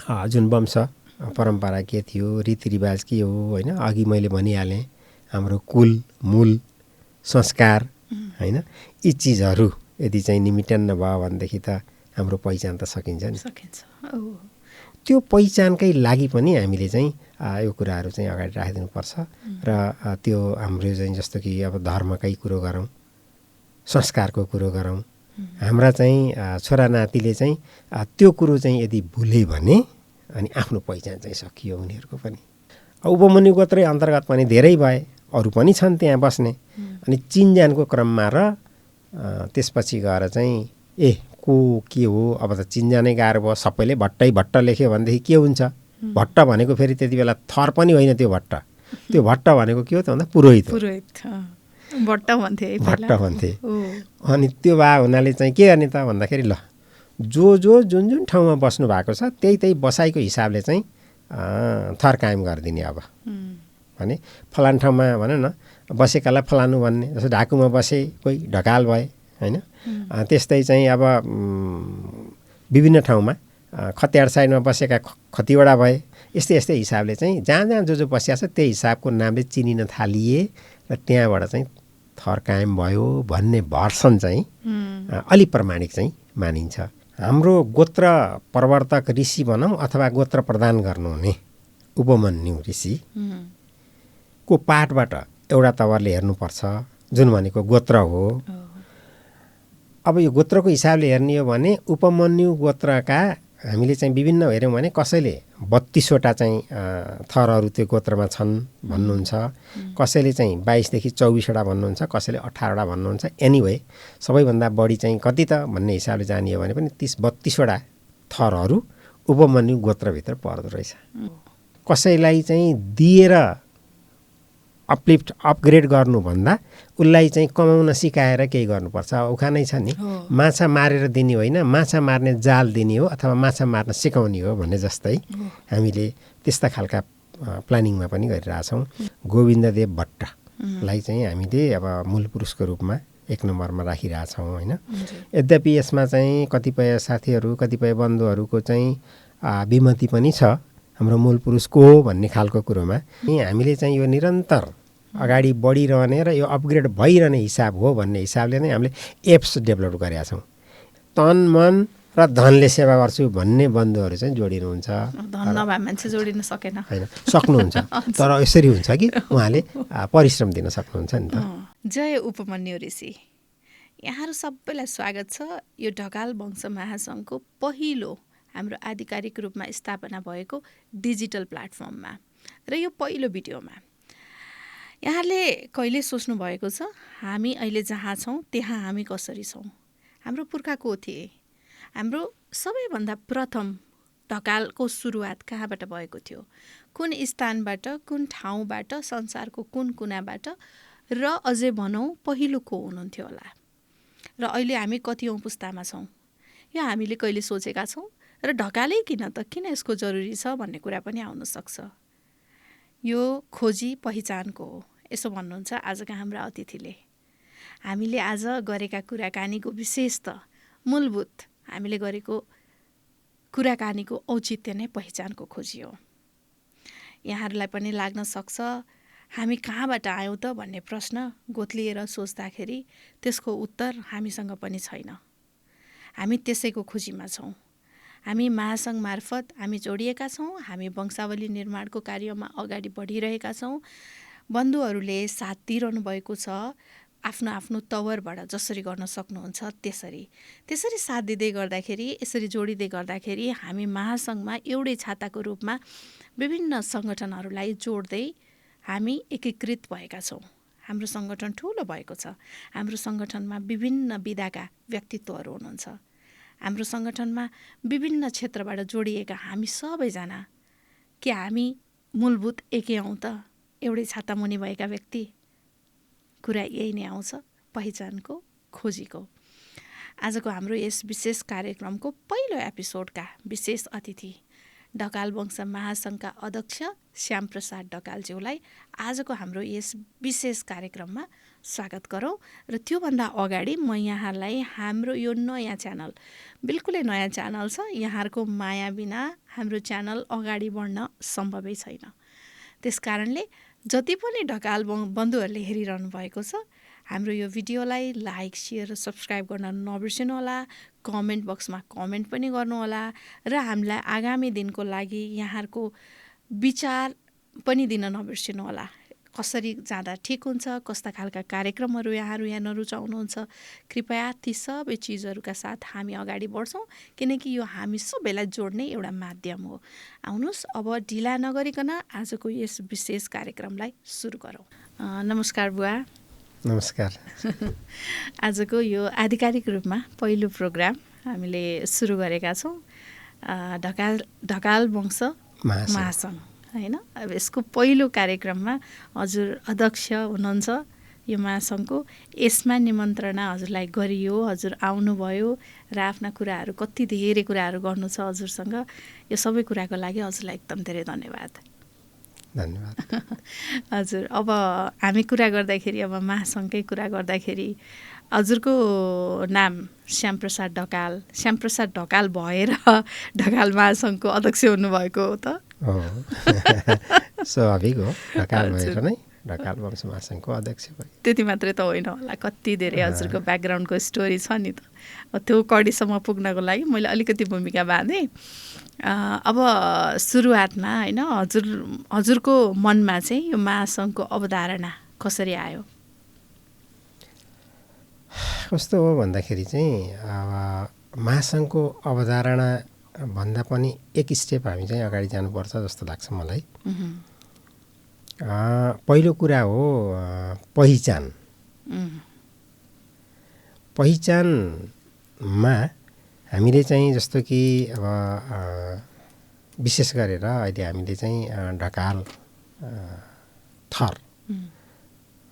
जुन वंश परम्परा के थियो, रीतिरिवाज के हो होइन, अघि मैले भनिहालेँ हाम्रो कुल मूल संस्कार होइन, यी चिजहरू यदि चाहिँ निमिटन्न भयो भनेदेखि त हाम्रो पहिचान त सकिन्छ नि। त्यो पहिचानकै लागि पनि हामीले चाहिँ यो कुराहरू चाहिँ अगाडि राखिदिनुपर्छ र त्यो हाम्रो चाहिँ जस्तो कि अब धर्मकै कुरो गरौँ, संस्कारको कुरो गरौँ, हाम्रा चाहिँ छोरा नातिले चाहिँ त्यो कुरो चाहिँ यदि भुले भने अनि आफ्नो पहिचान चाहिँ सकियो उनीहरूको पनि। उपमन्यु गोत्रै अन्तर्गत पनि धेरै भए, अरू पनि छन् त्यहाँ बस्ने। अनि चिनजानको क्रममा र त्यसपछि गएर चाहिँ को के हो, अब त चिनजानै गाह्रो भयो, सबैले भट्ट लेख्यो भनेदेखि के हुन्छ। भट्ट भनेको फेरि त्यति बेला थर पनि होइन, त्यो भट्ट भनेको के हो त भन्दा पुरोहित भट्ट भन्थे। अनि त्यो भए हुनाले चाहिँ के गर्ने त भन्दाखेरि ल जुन जुन ठाउँमा बस्नु भएको छ त्यही बसाइको हिसाबले चाहिँ थर कायम गरिदिने। अब भने फलान ठाउँमा भनौँ न बसेकालाई फलानु भन्ने, जस्तो ढाकुमा बसे कोही ढकाल भए होइन, त्यस्तै चाहिँ अब विभिन्न ठाउँमा खतियाड साइडमा बसेका खतिवडा भए, यस्तै हिसाबले चाहिँ जहाँ जो बसिया छ त्यही हिसाबको नामले चिनिन थालिए र त्यहाँबाट चाहिँ थर कायम भयो भन्ने भर्सन चाहिँ अलि प्रमाणिक चाहिँ मानिन्छ। हाम्रो गोत्र प्रवर्तक ऋषि भनौँ अथवा गोत्र प्रदान गर्नुहुने उपमन्यु ऋषिको पाठबाट एउटा तवरले हेर्नुपर्छ, जुन भनेको गोत्र हो। अब यो गोत्रको हिसाबले हेर्ने हो भने उपमन्यु गोत्रका हामीले चाहिँ विभिन्न हेऱ्यौँ भने कसैले 32वटा चाहिँ थरहरू त्यो गोत्रमा छन् भन्नुहुन्छ, कसैले चाहिँ 22 देखि 24वटा भन्नुहुन्छ, कसैले 18वटा भन्नुहुन्छ। एनिवे सबैभन्दा बढी चाहिँ कति त भन्ने हिसाबले जानियो भने पनि 30-32वटा थरहरू उपमन्यु गोत्रभित्र पर्दो रहेछ। कसैलाई चाहिँ दिएर अपग्रेड गर्नुभन्दा उसलाई चाहिँ कमाउन सिकाएर केही गर्नुपर्छ। उखानै छ नि, माछा मारेर दिने होइन, माछा मार्ने जाल दिने हो अथवा माछा मार्न सिकाउने हो भन्ने जस्तै हामीले त्यस्ता खालका प्लानिङमा पनि गरिरहेछौँ। गोविन्ददेव भट्टलाई चाहिँ हामीले अब मूल पुरुषको रूपमा 1 नम्बरमा राखिरहेछौँ होइन। यद्यपि यसमा चाहिँ कतिपय साथीहरू कतिपय बन्धुहरूको चाहिँ विमति पनि छ हाम्रो मूल पुरुष को हो भन्ने खालको कुरोमा। हामीले चाहिँ यो निरन्तर अगाडि बढिरहने र यो अपग्रेड भइरहने हिसाब हो भन्ने हिसाबले नै हामीले एप्स डेभलप गरेका छौँ। तन मन र धनले सेवा गर्छु भन्ने बन्धुहरू चाहिँ जोडिनुहुन्छ। धन नभए मान्छे जोडिन सकेन होइन, सक्नुहुन्छ तर यसरी हुन्छ कि उहाँले परिश्रम दिन सक्नुहुन्छ नि त। जय उपमन्यु ऋषि, यहाँहरू सबैलाई स्वागत छ यो ढकाल वंश महासङ्घको पहिलो हाम्रो आधिकारिक रूपमा स्थापना भएको डिजिटल प्लेटफर्ममा र यो पहिलो भिडियोमा। यहाँले कहिले सोच्नु भएको छ हामी अहिले जहाँ छौँ त्यहाँ हामी कसरी छौँ, हाम्रो पुर्खा को थिए, हाम्रो सबैभन्दा प्रथम ढकालको सुरुवात कहाँबाट भएको थियो, कुन स्थानबाट, कुन ठाउँबाट, संसारको कुन कुनाबाट, र अझै भनौँ पहिलो को हुनुहुन्थ्यो होला, र अहिले हामी कतिौँ पुस्तामा छौँ, यो हामीले कहिले सोचेका छौँ। र ढकालै किन त, किन यसको जरुरी छ भन्ने कुरा पनि आउन सक्छ। यो खोजी पहिचानको हो, यसो भन्नुहुन्छ आजका हाम्रा अतिथिले। हामीले आज गरेका कुराकानीको विशेष त मूलभूत हामीले गरेको कुराकानीको औचित्य नै पहिचानको खोजी हो। यहाँहरूलाई पनि लाग्न सक्छ हामी कहाँबाट आयौँ त भन्ने प्रश्न गोत्लिएर सोच्दाखेरि त्यसको उत्तर हामीसँग पनि छैन। हामी त्यसैको खोजीमा छौँ। हामी महासङ्घ मार्फत हामी जोडिएका छौँ, हामी वंशावली निर्माणको कार्यमा अगाडि बढिरहेका छौँ। बन्धुहरूले साथ दिइरहनु भएको छ, आफ्नो आफ्नो तवरबाट जसरी गर्न सक्नुहुन्छ त्यसरी साथ दिँदै गर्दाखेरि, यसरी जोडिँदै गर्दाखेरि हामी महासङ्घमा एउटै छाताको रूपमा विभिन्न सङ्गठनहरूलाई जोड्दै हामी एकीकृत भएका छौँ। हाम्रो सङ्गठन ठुलो भएको छ। हाम्रो सङ्गठनमा विभिन्न विधाका व्यक्तित्वहरू हुनुहुन्छ। हाम्रो सङ्गठनमा विभिन्न क्षेत्रबाट जोडिएका हामी सबैजना के हामी मूलभूत एकै हौँ त, एउटै छाता मुनि भएका व्यक्ति? कुरा यही नै आउँछ पहिचानको खोजीको। आजको हाम्रो यस विशेष कार्यक्रमको पहिलो एपिसोडका विशेष अतिथि ढकाल वंश महासङ्घका अध्यक्ष श्यामप्रसाद ढकालज्यूलाई आजको हाम्रो यस विशेष कार्यक्रममा स्वागत गरौँ। र त्योभन्दा अगाडि म यहाँलाई हाम्रो यो नयाँ च्यानल, बिल्कुलै नयाँ च्यानल छ, यहाँहरूको माया बिना हाम्रो च्यानल अगाडि बढ्न सम्भवै छैन। त्यस कारणले जति पनि ढकाल बन्धुहरूले हेरिरहनु भएको छ, हाम्रो यो भिडियोलाई लाइक, सेयर र सब्सक्राइब गर्न नबिर्सिनुहोला। कमेन्ट बक्समा कमेन्ट पनि गर्नुहोला र हामीलाई आगामी दिनको लागि यहाँहरूको विचार पनि दिन नबिर्सिनुहोला। कसरी जाँदा ठिक हुन्छ, कस्ता खालका कार्यक्रमहरू यहाँहरू यहाँ रुचाउनुहुन्छ, कृपया ती सबै चिजहरूका साथ हामी अगाडि बढ्छौँ, किनकि यो हामी सबैलाई जोड्ने एउटा माध्यम हो। आउनुहोस्, अब ढिला नगरिकन आजको यस विशेष कार्यक्रमलाई सुरु गरौँ। नमस्कार बुवा। नमस्कार। आजको यो आधिकारिक रूपमा पहिलो प्रोग्राम हामीले सुरु गरेका छौँ, ढकाल वंश महासङ्घ, होइन? अब यसको पहिलो कार्यक्रममा हजुर अध्यक्ष हुनुहुन्छ यो महासङ्घको। यसमा निमन्त्रणा हजुरलाई गरियो, हजुर आउनुभयो र आफ्ना कुराहरू, कति धेरै कुराहरू गर्नु छ हजुरसँग। यो सबै कुराको लागि हजुरलाई एकदम धेरै धन्यवाद। धन्यवाद। हजुर, अब हामी कुरा गर्दाखेरि, अब महासङ्घकै कुरा गर्दाखेरि हजुरको नाम श्यामप्रसाद ढकाल, श्यामप्रसाद ढकाल भएर ढकाल महासङ्घको अध्यक्ष हुनुभएको हो त? हो, स्वाभाविक हो। ढकाल भएर नै ढकाल वंश महासङ्घको अध्यक्ष भयो। त्यति मात्रै त होइन होला, कति धेरै हजुरको ब्याकग्राउन्डको स्टोरी छ नि त। त्यो कडीसम्म पुग्नको लागि मैले अलिकति भूमिका बाँधेँ। अब सुरुवातमा, होइन, हजुरको मनमा चाहिँ यो महासङ्घको अवधारणा कसरी आयो? कस्तो हो भन्दाखेरि चाहिँ अब महासङ्घको अवधारणा भन्दा पनि एक स्टेप हामी चाहिँ अगाडि जानुपर्छ जस्तो लाग्छ मलाई। पहिलो कुरा हो पहिचान। पहिचानमा हामीले चाहिँ जस्तो कि अब विशेष गरेर अहिले हामीले चाहिँ ढकाल थर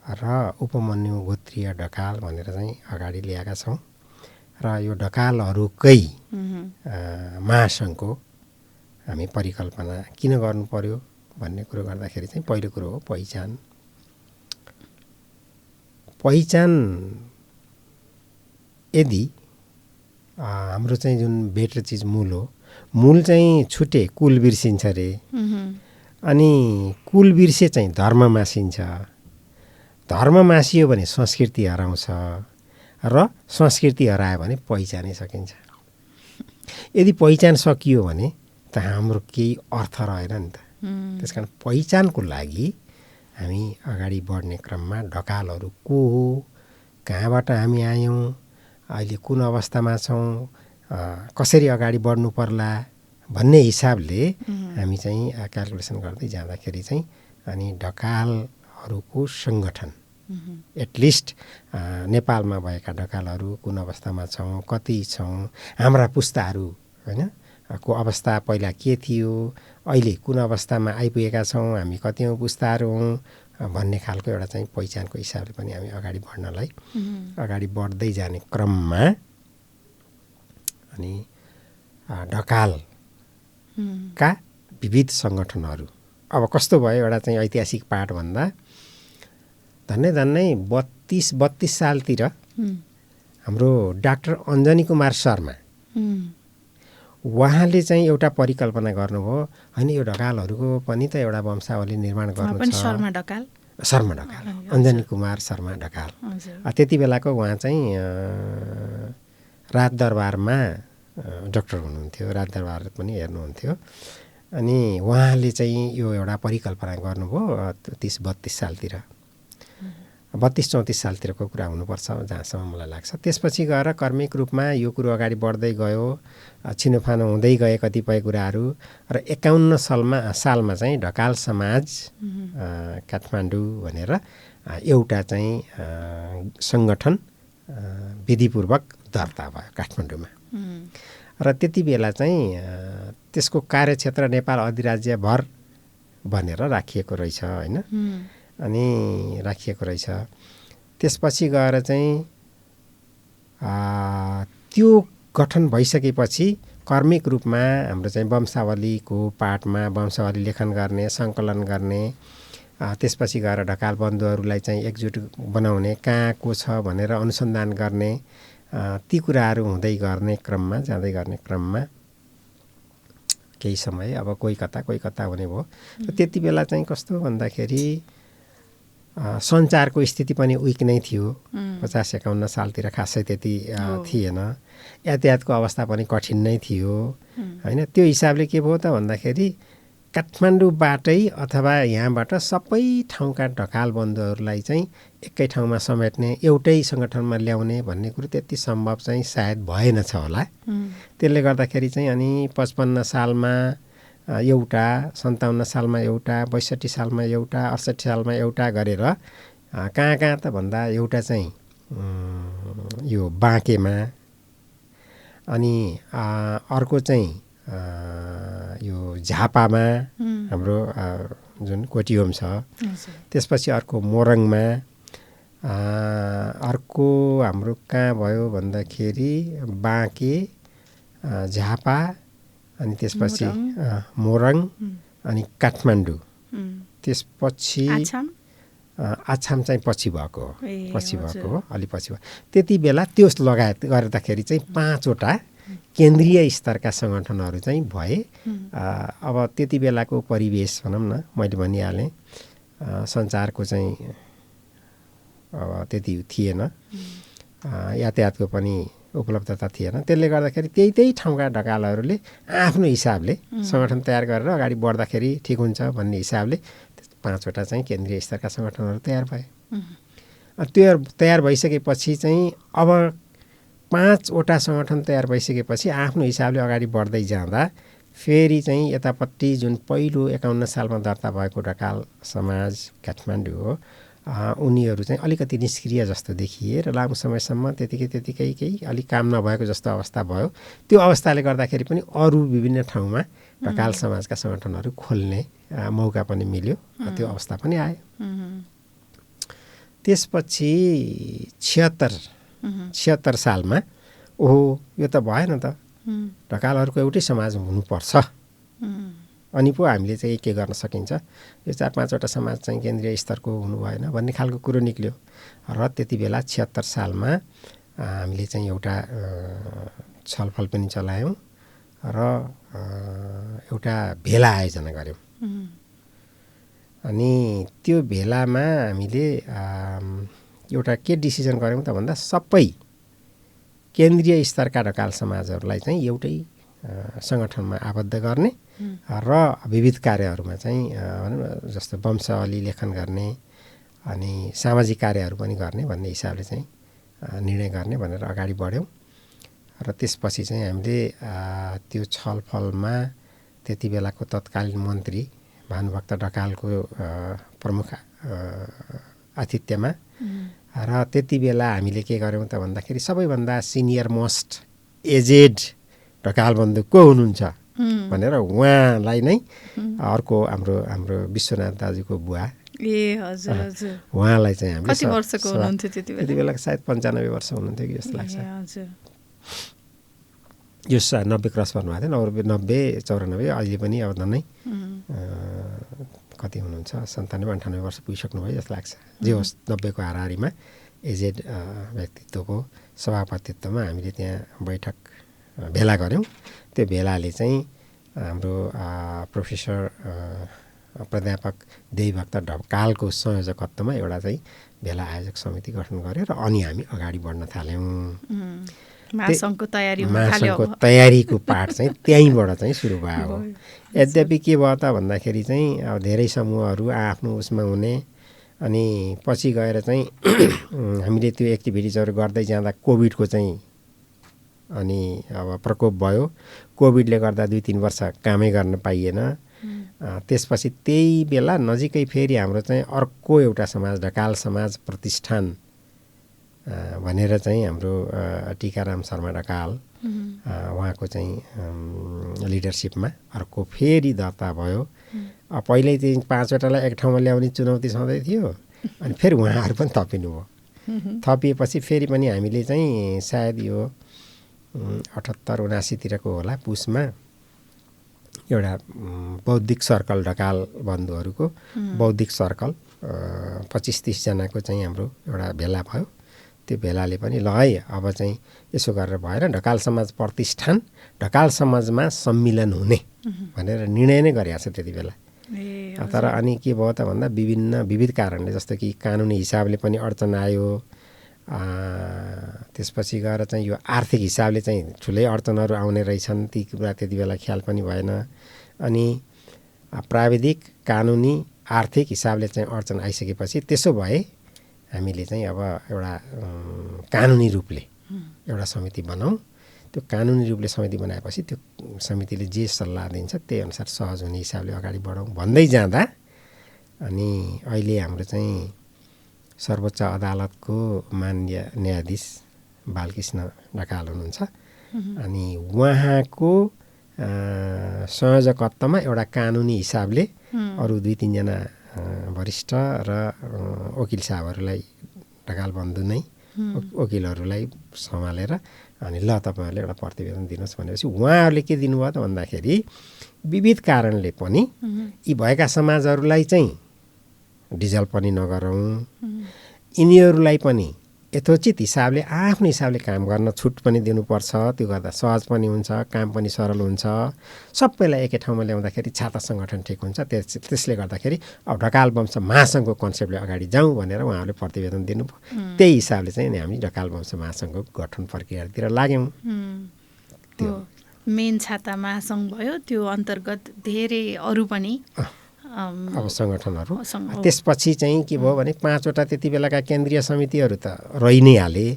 र उपमन्यु गोत्रीय ढकाल भनेर चाहिँ अगाडि ल्याएका छौँ। र यो ढकालहरूकै महासङ्घको हामी परिकल्पना किन गर्नु पर्यो भन्ने कुरो गर्दाखेरि चाहिँ पहिलो कुरो हो पहिचान। पहिचान यदि हाम्रो चाहिँ जुन बेटर चिज मूल हो, मूल चाहिँ छुटे कुल बिर्सिन्छ अरे, अनि कुल बिर्से चाहिँ धर्म मासिन्छ, धर्म मासियो भने संस्कृति हराउँछ, र संस्कृति हरायो भने पहिचानै सकिन्छ। यदि पहिचान सकियो भने त हाम्रो केही अर्थ रहेन नि त। त्यस कारण पहिचानको लागि हामी अगाडि बढ्ने क्रममा ढकालहरू को हो, कहाँबाट हामी आयौँ, अहिले कुन अवस्थामा छौँ, कसरी अगाडि बढ्नु पर्ला भन्ने हिसाबले हामी चाहिँ क्यालकुलेसन गर्दै जाँदाखेरि चाहिँ अनि ढकालहरूको सङ्गठन, एटलिस्ट नेपालमा भएका ढकालहरू कुन अवस्थामा छौँ, कति छौँ, हाम्रा पुस्ताहरू, होइन, को अवस्था पहिला के थियो, अहिले कुन अवस्थामा आइपुगेका छौँ, हामी कतिौँ पुस्ताहरू हौँ भन्ने खालको एउटा चाहिँ पहिचानको हिसाबले पनि हामी अगाडि बढ्नलाई अगाडि बढ्दै जाने क्रममा अनि ढकालका विविध सङ्गठनहरू अब कस्तो भयो, एउटा चाहिँ ऐतिहासिक पाठ भन्दा धन्नै 32 सालतिर हाम्रो डाक्टर अञ्जनी कुमार शर्मा उहाँले चाहिँ एउटा परिकल्पना गर्नुभयो, होइन, यो ढकालहरूको पनि त एउटा वंशावली निर्माण गर्नु छ। शर्मा ढकाल, अञ्जनी कुमार शर्मा ढकाल। त्यति बेलाको उहाँ चाहिँ राजदरबारमा डाक्टर हुनुहुन्थ्यो, राजदरबार पनि हेर्नुहुन्थ्यो। अनि उहाँले चाहिँ यो एउटा परिकल्पना गर्नुभयो 32 सालतिर, 32-34 सालतिरको कुरा हुनुपर्छ जहाँसम्म मलाई लाग्छ। त्यसपछि गएर कर्मिक रूपमा यो कुरो अगाडि बढ्दै गयो, छिनोफानो हुँदै गए कतिपय कुराहरू। र 51 सालमा चाहिँ ढकाल समाज काठमाडौँ भनेर एउटा चाहिँ सङ्गठन विधिपूर्वक दर्ता भयो काठमाडौँमा। र त्यति बेला चाहिँ त्यसको कार्यक्षेत्र नेपाल अधिराज्यभर भनेर राखिएको रहेछ, होइन, अनि राखिएको रहेछ। त्यसपछि गएर चाहिँ त्यो गठन भइसकेपछि कर्मिक रूपमा हाम्रो चाहिँ वंशावलीको पाठमा वंशावली लेखन गर्ने, सङ्कलन गर्ने त्यसपछि गएर ढकाल बन्धुहरूलाई चाहिँ एकजुट बनाउने, कहाँ को छ भनेर अनुसन्धान गर्ने, ती कुराहरू हुँदै गर्ने क्रममा जाँदै गर्ने क्रममा केही समय अब कोही कता हुने भयो। त्यति बेला चाहिँ कस्तो भन्दाखेरि सञ्चारको स्थिति पनि विक नै थियो। 50-51 सालतिर खासै त्यति थिएन। यातायातको अवस्था पनि कठिन नै थियो होइन। त्यो हिसाबले के भयो त भन्दाखेरि काठमाडौँबाटै अथवा यहाँबाट सबै ठाउँका ढकाल बन्धुहरूलाई चाहिँ एकै ठाउँमा समेट्ने, एउटै सङ्गठनमा ल्याउने भन्ने कुरो त्यति सम्भव चाहिँ सायद भएनछ होला। त्यसले गर्दाखेरि चाहिँ अनि 55 सालमा एउटा, 57 सालमा एउटा, 62 सालमा एउटा, 68 सालमा एउटा गरेर कहाँ त भन्दा एउटा चाहिँ यो बाँकेमा, अनि अर्को चाहिँ यो झापामा हाम्रो जुन कोटीहोम छ, त्यसपछि अर्को मोरङमा, अर्को हाम्रो कहाँ भयो भन्दाखेरि बाँके, झापा, अनि त्यसपछि मोरङ, अनि काठमाडौँ, त्यसपछि आछाम चाहिँ पछि भएको हो, अलि पछि भयो। त्यति बेला त्यो लगायत गर्दाखेरि चाहिँ 5वटा केन्द्रीय स्तरका सङ्गठनहरू चाहिँ भए। अब त्यति बेलाको परिवेश भनौँ न, मैले भनिहालेँ सञ्चारको चाहिँ अब त्यति थिएन, यातायातको पनि उपलब्धता थिएन। त्यसले गर्दाखेरि त्यही ठाउँका ढकालहरूले आफ्नो हिसाबले सङ्गठन तयार गरेर अगाडि बढ्दाखेरि ठिक हुन्छ भन्ने हिसाबले 5वटा चाहिँ केन्द्रीय स्तरका सङ्गठनहरू तयार भए। त्यो तयार भइसकेपछि चाहिँ अब 5वटा सङ्गठन तयार भइसकेपछि आफ्नो हिसाबले अगाडि बढ्दै जाँदा फेरि चाहिँ यतापट्टि जुन पहिलो 51 सालमा दर्ता भएको ढकाल समाज काठमाडौँ हो, उनीहरू चाहिँ अलिकति निष्क्रिय जस्तो देखिए र लामो समयसम्म त्यतिकै केही अलिक काम नभएको जस्तो अवस्था भयो। त्यो अवस्थाले गर्दाखेरि पनि अरू विभिन्न ठाउँमा ढकाल समाजका सङ्गठनहरू खोल्ने मौका पनि मिल्यो, त्यो अवस्था पनि आयो। त्यसपछि 76 सालमा ओहो यो त भएन त, ढकालहरूको एउटै समाज हुनुपर्छ, अनि पो हामीले चाहिँ के गर्न सकिन्छ, यो 4-5वटा समाज चाहिँ केन्द्रीय स्तरको हुनु भएन भन्ने खालको कुरो निक्ल्यो। र त्यति बेला 76 सालमा हामीले चाहिँ एउटा छलफल पनि चलायौँ र एउटा भेला आयोजना गऱ्यौँ। अनि त्यो भेलामा हामीले एउटा के डिसिजन गऱ्यौँ त भन्दा सबै केन्द्रीय स्तरका ढकाल समाजहरूलाई चाहिँ एउटै सङ्गठनमा आबद्ध गर्ने र विविध कार्यहरूमा चाहिँ भनौँ न जस्तो वंशावली लेखन गर्ने अनि सामाजिक कार्यहरू पनि गर्ने भन्ने हिसाबले चाहिँ निर्णय गर्ने भनेर अगाडि बढ्यौँ। र त्यसपछि चाहिँ हामीले त्यो छलफलमा त्यति बेलाको तत्कालीन मन्त्री भानुभक्त ढकालको प्रमुख आतिथ्यमा र त्यति बेला हामीले के गर्यौँ त भन्दाखेरि सबैभन्दा सिनियर मोस्ट एजेड ढकाल बन्धु को हुनुहुन्छ भनेर उहाँलाई नै अर्को हाम्रो विश्वनाथ दाजुको बुवा उहाँलाई चाहिँ हामीले कति वर्षको हुनुहुन्थ्यो त्यति बेला सायद 95 वर्ष हुनुहुन्थ्यो कि जस्तो लाग्छ। यो 90 क्रस गर्नुभएको थियो, 90 94 अहिले पनि अब झन्नै कति हुनुहुन्छ 97-98 वर्ष पुगिसक्नुभयो जस्तो लाग्छ। जे होस् 90 को हाराहारीमा एजेड व्यक्तित्वको सभापतित्वमा हामीले त्यहाँ बैठक भेला गऱ्यौँ। त्यो भेलाले चाहिँ हाम्रो प्रोफेसर प्राध्यापक देवीभक्त ढकालको संयोजकत्वमा एउटा चाहिँ भेला आयोजक समिति गठन गर्यो र अनि हामी अगाडि बढ्न थाल्यौँ। महासङ्घको तयारीको पाठ चाहिँ त्यहीँबाट चाहिँ सुरु भयो। यद्यपि के भयो त भन्दाखेरि चाहिँ अब धेरै समूहहरू आफ्नो उसमा हुने, अनि पछि गएर चाहिँ हामीले त्यो एक्टिभिटिजहरू गर्दै जाँदा कोभिडको चाहिँ अनि अब प्रकोप भयो। कोभिडले गर्दा 2-3 वर्ष कामै गर्न पाइएन। त्यसपछि त्यही बेला नजिकै फेरि हाम्रो चाहिँ अर्को एउटा समाज ढकाल समाज प्रतिष्ठान भनेर चाहिँ हाम्रो टिकाराम शर्मा ढकाल उहाँको चाहिँ लिडरसिपमा अर्को फेरि दर्ता भयो। पहिल्यै चाहिँ 5वटालाई एक ठाउँमा ल्याउने चुनौती छँदै थियो, अनि फेरि उहाँहरू पनि थपिनुभयो। थपिएपछि फेरि पनि हामीले चाहिँ सायद यो 78-79 तिरको होला पुसमा एउटा बौद्धिक सर्कल ढकाल बन्धुहरूको बौद्धिक सर्कल 25-30 जनाको चाहिँ हाम्रो एउटा भेला भयो। त्यो भेलाले पनि ल है अब चाहिँ यसो गरेर भएर ढकाल समाज प्रतिष्ठान ढकाल समाजमा सम्मिलन हुने भनेर निर्णय नै गरेको छ त्यति बेला। तर अनि के भयो त भन्दा विविध कारणले जस्तो कि कानुनी हिसाबले पनि अडचन आयो, त्यसपछि गएर चाहिँ यो आर्थिक हिसाबले चाहिँ ठुलै अडचनहरू आउने रहेछन्, ती कुरा त्यति बेला ख्याल पनि भएन। अनि प्राविधिक कानुनी आर्थिक हिसाबले चाहिँ अडचन आइसकेपछि त्यसो भए हामीले चाहिँ अब एउटा कानुनी रूपले एउटा समिति बनाऊँ। त्यो कानुनी रूपले समिति बनाएपछि त्यो समितिले जे सल्लाह दिन्छ त्यही अनुसार सहज हुने हिसाबले अगाडि बढाउँ भन्दै जाँदा अनि अहिले हाम्रो चाहिँ सर्वोच्च अदालतको माननीय न्यायाधीश बालकृष्ण ढकाल हुनुहुन्छ। अनि उहाँको संयोजकत्वमा एउटा कानुनी हिसाबले अरू 2-3 जना वरिष्ठ र वकिल साहबहरूलाई ढकाल बन्धु नै वकिलहरूलाई सम्हालेर अनि ल तपाईँहरूले एउटा प्रतिवेदन दिनुहोस् भनेपछि उहाँहरूले के दिनुभयो त भन्दाखेरि विविध कारणले पनि यी भएका समाजहरूलाई चाहिँ डिजल पनि नगरौँ, यिनीहरूलाई पनि यथोचित हिसाबले आफ्नो हिसाबले काम गर्न छुट पनि दिनुपर्छ। त्यो गर्दा सहज पनि हुन्छ, काम पनि सरल हुन्छ, सबैलाई एकै ठाउँमा ल्याउँदाखेरि छाता सङ्गठन ठिक हुन्छ। त्यसले गर्दाखेरि अब ढकाल वंश महासङ्घको कन्सेप्टले अगाडि जाउँ भनेर उहाँहरूले प्रतिवेदन दिनुभयो। त्यही हिसाबले चाहिँ हामी ढकाल वंश महासङ्घको गठन प्रक्रियातिर लाग्यौँ। त्यो मेन छाता महासङ्घ भयो, त्यो अन्तर्गत धेरै अरू पनि अब सङ्गठनहरू। त्यसपछि चाहिँ के भयो भने 5वटा त्यति बेलाका केन्द्रीय समितिहरू त रहि नै हाले।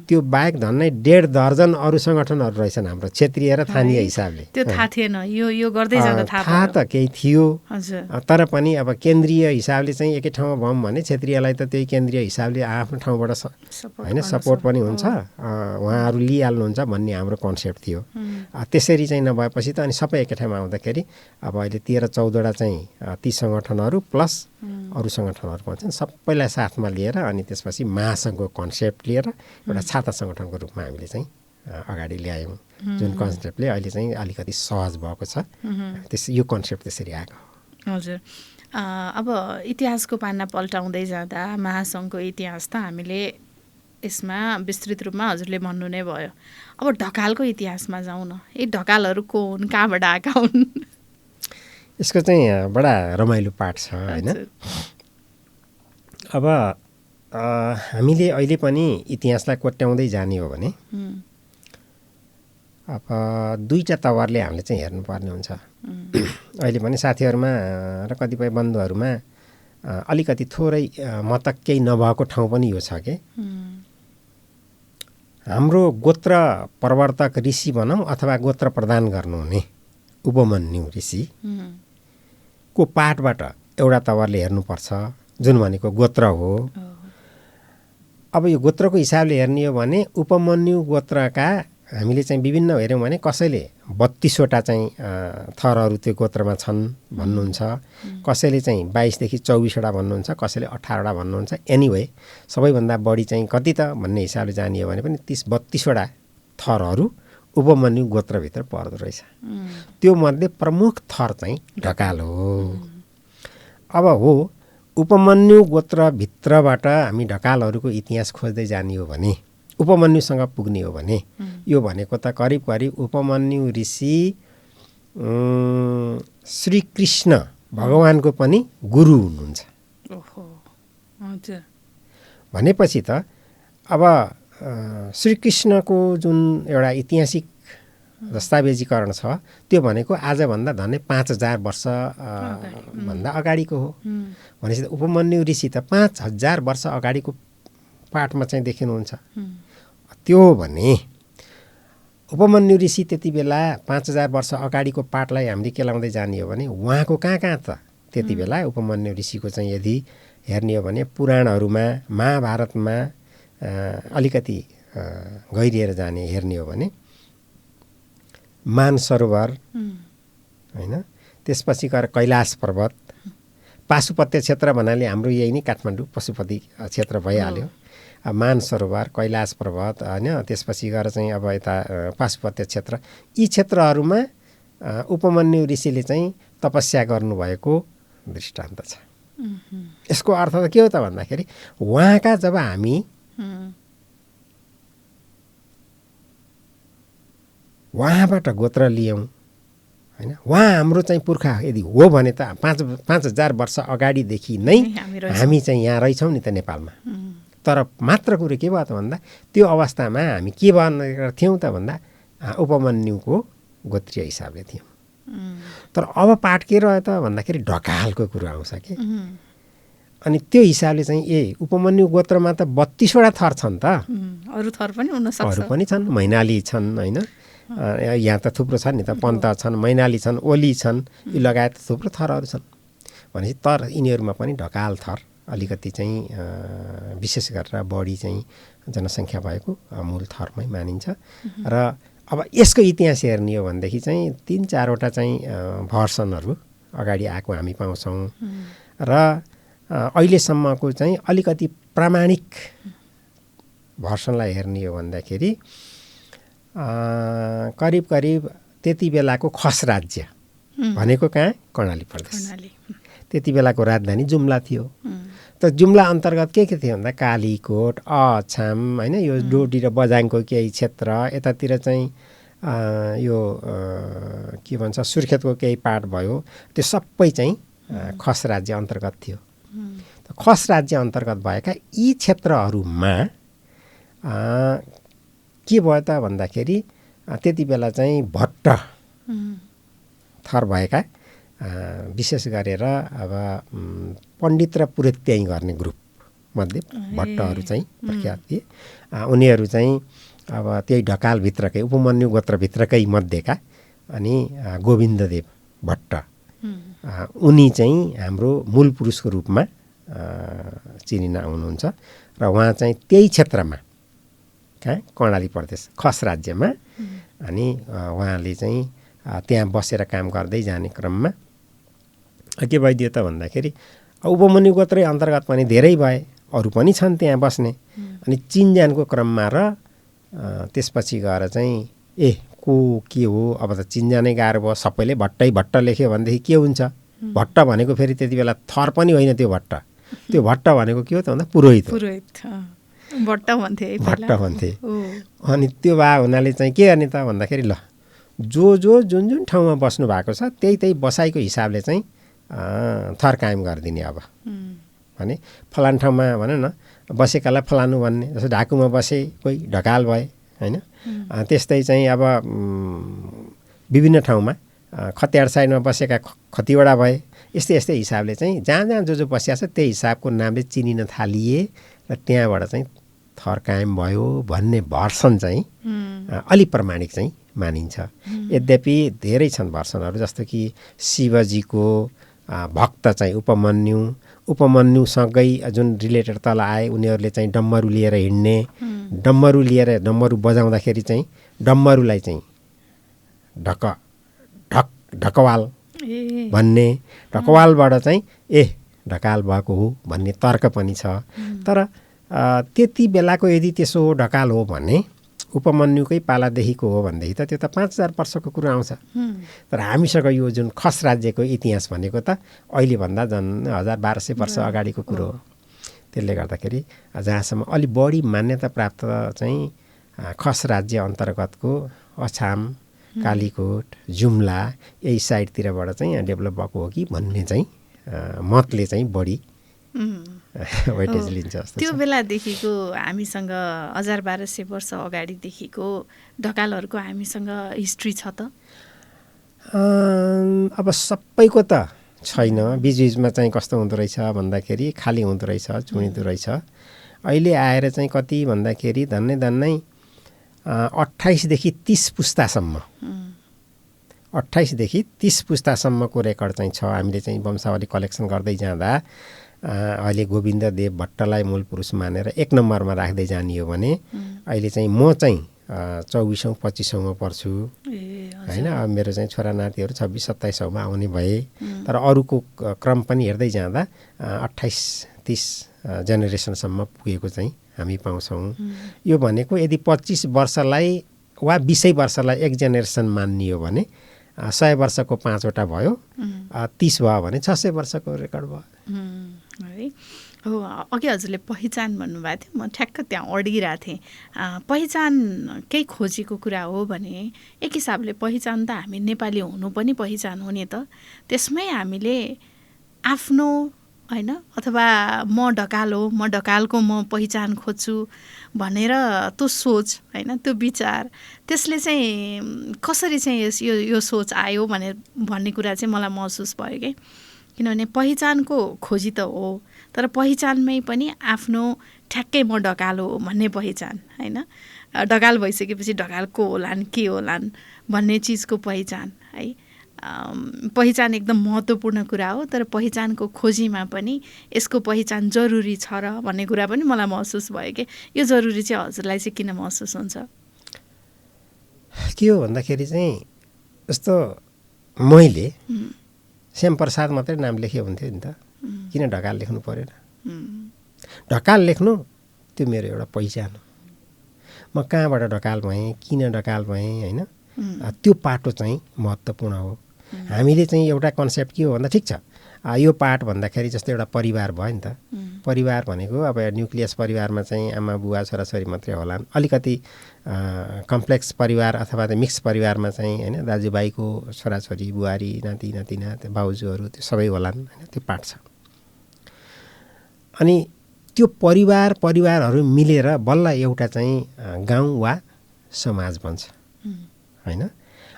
त्यो बाहेक झन्नै 1.5 दर्जन अरू सङ्गठनहरू रहेछन् हाम्रो क्षेत्रीय र स्थानीय हिसाबले। त्यो थाहा थिएन, यो गर्दै जाँदा थाहा त केही थियो, तर पनि अब केन्द्रीय हिसाबले चाहिँ एकै ठाउँमा भयौँ भने क्षेत्रीयलाई त त्यही केन्द्रीय हिसाबले आफ्नो ठाउँबाट होइन सपोर्ट पनि हुन्छ, उहाँहरू लिइहाल्नुहुन्छ भन्ने हाम्रो कन्सेप्ट थियो। त्यसरी चाहिँ नभएपछि त अनि सबै एकै ठाउँमा आउँदाखेरि अब अहिले 13-14वटा चाहिँ ती सङ्गठनहरू प्लस अरू सङ्गठनहरू भन्छन् सबैलाई साथमा लिएर अनि त्यसपछि महासङ्घको कन्सेप्ट लिएर एउटा छाता सङ्गठनको रूपमा हामीले चाहिँ अगाडि ल्यायौँ, जुन कन्सेप्टले अहिले चाहिँ अलिकति सहज भएको छ। यो कन्सेप्ट त्यसरी आएको। हजुर, अब इतिहासको पाना पल्टाउँदै जाँदा महासङ्घको इतिहास त हामीले यसमा विस्तृत रूपमा हजुरले भन्नु नै भयो। अब ढकालको इतिहासमा जाउँ न, यी ढकालहरू को हुन्, कहाँबाट आएका हुन्? यसको चाहिँ बडा रमाइलो पाठ छ होइन। अब हामीले अहिले पनि इतिहासलाई कोट्याउँदै जाने हो भने अब 2टा तवरले हामीले चाहिँ हेर्नुपर्ने हुन्छ। अहिले पनि साथीहरूमा र कतिपय बन्धुहरूमा अलिकति थोरै मतक केही नभएको ठाउँ पनि यो छ कि हाम्रो गोत्र प्रवर्तक ऋषि भनौँ अथवा गोत्र प्रदान गर्नुहुने उपमन्यु ऋषि को पाठबाट एउटा तवरले हेर्नुपर्छ, जुन भनेको गोत्र हो। अब यो गोत्रको हिसाबले हेर्ने हो भने उपमन्यु गोत्रका हामीले चाहिँ विभिन्न हेऱ्यौँ भने कसैले 32वटा चाहिँ थरहरू त्यो गोत्रमा छन् भन्नुहुन्छ, कसैले चाहिँ 22देखि 24वटा भन्नुहुन्छ, कसैले 18वटा भन्नुहुन्छ। एनिवे सबैभन्दा बढी चाहिँ कति त भन्ने हिसाबले जाने हो भने पनि 30-32वटा थरहरू उपमन्यु गोत्रभित्र पर्दो रहेछ। त्यो मध्ये प्रमुख थर चाहिँ ढकाल हो। अब हो उपमन्यु गोत्रभित्रबाट हामी ढकालहरूको इतिहास खोज्दै जाने हो भने उपमन्युसँग पुग्ने हो भने यो भनेको त करिब उपमन्यु ऋषि श्रीकृष्ण भगवानको पनि गुरु हुनुहुन्छ। भनेपछि त अब श्रीकृष्णको जुन एउटा ऐतिहासिक दस्तावेजीकरण छ त्यो भनेको आजभन्दा झन्डै 5000 वर्ष भन्दा अगाडिको हो। भनेपछि उपमन्यु ऋषि त 5000 वर्ष अगाडिको पाठमा चाहिँ देखिनुहुन्छ। त्यो भने उपमन्यु ऋषि त्यति बेला 5000 वर्ष अगाडिको पाठलाई हामीले केलाउँदै जाने हो भने उहाँको कहाँ त त्यति बेला उपमन्यु ऋषिको चाहिँ यदि हेर्ने हो भने पुराणहरूमा महाभारतमा अलिकति गहिरिएर जाने हेर्ने हो भने मानसरोवर होइन, त्यसपछि गएर कैलाश पर्वत, पाशुपत्य क्षेत्र भन्नाले हाम्रो यही नै काठमाडौँ पशुपति क्षेत्र भइहाल्यो। मानसरोवर, कैलाश पर्वत होइन, त्यसपछि गएर चाहिँ अब यता पाशुपत्य क्षेत्र, यी क्षेत्रहरूमा उपमन्यु ऋषिले चाहिँ तपस्या गर्नुभएको दृष्टान्त छ। यसको अर्थ त के हो त भन्दाखेरि उहाँका जब हामी उहाँबाट गोत्र लियौँ होइन, उहाँ हाम्रो चाहिँ पुर्खा यदि हो भने त 5,000 वर्ष अगाडिदेखि नै हामी चाहिँ यहाँ रहेछौँ नि त नेपालमा। तर मात्र कुरो के भयो त भन्दा त्यो अवस्थामा हामी के भनेर थियौँ त भन्दा उपमन्युको गोत्रीय हिसाबले थियौँ। तर अब पाठ के रह्यो त भन्दाखेरि ढकालको कुरो आउँछ कि। अनि त्यो हिसाबले चाहिँ उपमन्यु गोत्रमा त 32वटा थर छन् त। अरू थर पनि हुन सक्छ। अरू पनि छन्, मैनाली छन् होइन, यहाँ त थुप्रो छन् नि त, पन्त छन्, मैनाली छन्, ओली छन्, यी लगायत थुप्रो थरहरू छन् भनेपछि। तर यिनीहरूमा पनि ढकाल थर अलिकति चाहिँ विशेष गरेर बढी चाहिँ जनसङ्ख्या भएको मूल थरमै मानिन्छ। र अब यसको इतिहास हेर्ने हो भनेदेखि चाहिँ 3-4वटा चाहिँ भर्सनहरू अगाडि आएको हामी पाउँछौँ। र अहिलेसम्मको चाहिँ अलिकति प्रामाणिक भर्सनलाई हेर्ने हो भन्दाखेरि करिब करिब त्यति बेलाको खस राज्य भनेको कहाँ, कर्णाली प्रदेश। त्यति बेलाको राजधानी जुम्ला थियो। त जुम्ला अन्तर्गत के थियो भन्दा कालीकोट, अछाम होइन, यो डोटी र बझाङको केही क्षेत्र, यतातिर चाहिँ यो के भन्छ सुर्खेतको केही पार्ट भयो, त्यो सबै चाहिँ खस राज्य अन्तर्गत थियो। खस राज्य अन्तर्गत भएका यी क्षेत्रहरूमा के भयो त भन्दाखेरि त्यति बेला चाहिँ भट्ट थर भएका विशेष गरेर अब पण्डित र पुरोहित त्यहीँ गर्ने ग्रुपमध्ये भट्टहरू चाहिँ प्रख्यात थिए। उनीहरू चाहिँ अब त्यही ढकालभित्रकै उपमन्यु गोत्रभित्रकै मध्येका अनि गोविन्ददेव भट्ट उनी चाहिँ हाम्रो मूल पुरुषको रूपमा चिनिन आउनुहुन्छ। र उहाँ चाहिँ त्यही क्षेत्रमा कहाँ कर्णाली प्रदेश खस राज्यमा अनि उहाँले चाहिँ त्यहाँ बसेर काम गर्दै जाने क्रममा के भइदियो त भन्दाखेरि उपमन्यु गोत्रै अन्तर्गत पनि धेरै भए, अरू पनि छन् त्यहाँ बस्ने। अनि चिनजानको क्रममा र त्यसपछि गएर चाहिँ को के हो, अब त चिनजानै गाह्रो भयो। सबैले भट्ट लेख्यो भनेदेखि के हुन्छ? भट्ट भनेको फेरि त्यति बेला थर पनि होइन त्यो भट्ट। त्यो भट्ट भनेको के हो त भन्दा पुरोहित भट्ट भन्थे। अनि त्यो भए हुनाले चाहिँ के गर्ने त भन्दाखेरि ल जुन ठाउँमा बस्नु भएको छ त्यही बसाइको हिसाबले चाहिँ थर कायम गरिदिने। अब भने फलान ठाउँमा भनौँ न बसेकालाई फलानु भन्ने, जस्तो ढाकुमा बसे कोही ढकाल भए होइन। त्यस्तै चाहिँ अब विभिन्न ठाउँमा खतियाड साइडमा बसेका खतिवडा भए, यस्तै हिसाबले चाहिँ जहाँ जो बसिया छ त्यही हिसाबको नामले चिनिन थालिए र त्यहाँबाट चाहिँ थर कायम भयो भन्ने भर्सन चाहिँ अलि प्रमाणिक चाहिँ मानिन्छ। यद्यपि धेरै छन् भर्सनहरू, जस्तो कि शिवजीको भक्त चाहिँ उपमन्युसँगै जुन रिलेटेड तल आए उनीहरूले चाहिँ डम्बरू लिएर हिँड्ने, डम्बरू बजाउँदाखेरि चाहिँ डम्बरूलाई चाहिँ ढकवाल भन्ने, ढकवालबाट चाहिँ ढकाल भएको हो भन्ने तर्क पनि छ। तर त्यति बेलाको यदि त्यसो हो ढकाल हो भने उपमन्युकै पालादेखिको हो भनेदेखि त त्यो त 5,000 वर्षको कुरो आउँछ। तर हामीसँग यो जुन खस राज्यको इतिहास भनेको त अहिलेभन्दा झन् 1,200 वर्ष अगाडिको कुरो हो। त्यसले गर्दाखेरि जहाँसम्म अलि बढी मान्यता प्राप्त चाहिँ खस राज्य अन्तर्गतको अछाम, कालीकोट, जुम्ला यही साइडतिरबाट चाहिँ यहाँ डेभलप भएको हो कि भन्ने चाहिँ मतले चाहिँ बढी वेटेज लिन्छ जस्तो। त्यो बेलादेखिको हामीसँग 1,200 वर्ष अगाडिदेखिको ढकालहरूको हामीसँग हिस्ट्री छ त? अब सबैको त छैन, बिचबिचमा चाहिँ कस्तो हुँदो रहेछ भन्दाखेरि खाली हुँदो रहेछ, चुनिँदो रहेछ। अहिले आएर चाहिँ कति भन्दाखेरि धन्नै 28 देखि 30 पुस्तासम्म 28 देखि 30 पुस्तासम्मको रेकर्ड चाहिँ छ। हामीले चाहिँ वंशावली कलेक्सन गर्दै जाँदा अहिले गोविन्ददेव भट्टलाई मूल पुरुष मानेर 1 नम्बरमा राख्दै जाने हो भने अहिले चाहिँ म चाहिँ 24औँ 25औँमा पर्छु होइन। अब मेरो चाहिँ छोरा नातिहरू 26-27औँमा आउने भए, तर अरूको क्रम पनि हेर्दै जाँदा 28-30 जेनेरेसनसम्म पुगेको चाहिँ हामी पाउँछौँ। यो भनेको यदि 25 वर्षलाई वा 20 वर्षलाई एक जेनेरेसन मान्ने हो भने 100 वर्षको 5वटा भयो, 30 भयो भने 600 वर्षको रेकर्ड भयो। है हो। अघि हजुरले पहिचान भन्नुभएको थियो, म ठ्याक्क त्यहाँ अडिरहेको थिएँ। पहिचान केही खोजीको कुरा हो भने एक हिसाबले पहिचान त हामी नेपाली हुनु पनि पहिचान हो नि त। त्यसमै हामीले आफ्नो होइन अथवा म ढकाल हो, म ढकालको म पहिचान खोज्छु भनेर त्यो सोच होइन, त्यो विचार, त्यसले चाहिँ कसरी चाहिँ यो सोच आयो भन्ने कुरा चाहिँ मलाई महसुस भयो कि। किनभने पहिचानको खोजी त हो, तर पहिचानमै पनि आफ्नो ठ्याक्कै म ढकाल हो भन्ने पहिचान होइन। ढकाल भइसकेपछि ढकाल को होलान् के होलान् भन्ने चिजको पहिचान है। पहिचान एकदम महत्त्वपूर्ण कुरा हो, तर पहिचानको खोजीमा पनि यसको पहिचान जरुरी छ र भन्ने कुरा पनि मलाई महसुस भयो कि। यो जरुरी चाहिँ हजुरलाई चाहिँ किन महसुस हुन्छ? के हो भन्दाखेरि चाहिँ जस्तो मैले श्यामप्रसाद मात्रै नाम लेख्यो हुन्थ्यो नि त, किन ढकाल लेख्नु परेन? ढकाल लेख्नु त्यो मेरो एउटा पहिचान हो। म कहाँबाट ढकाल भएँ, किन ढकाल भएँ होइन, त्यो पाटो चाहिँ महत्त्वपूर्ण हो। हामीले चाहिँ एउटा कन्सेप्ट के हो भन्दा ठिक छ यो पाठ भन्दाखेरि जस्तो एउटा परिवार भयो नि त। परिवार भनेको अब न्युक्लियस परिवारमा चाहिँ आमा बुवा छोराछोरी मात्रै होलान्। अलिकति कम्प्लेक्स परिवार अथवा मिक्स परिवारमा चाहिँ होइन दाजुभाइको छोराछोरी बुहारी नाति नातिना बाउजूहरू त्यो सबै होलान् होइन, त्यो पाठ छ। अनि त्यो परिवारहरू मिलेर बल्ल एउटा चाहिँ गाउँ वा समाज बन्छ होइन।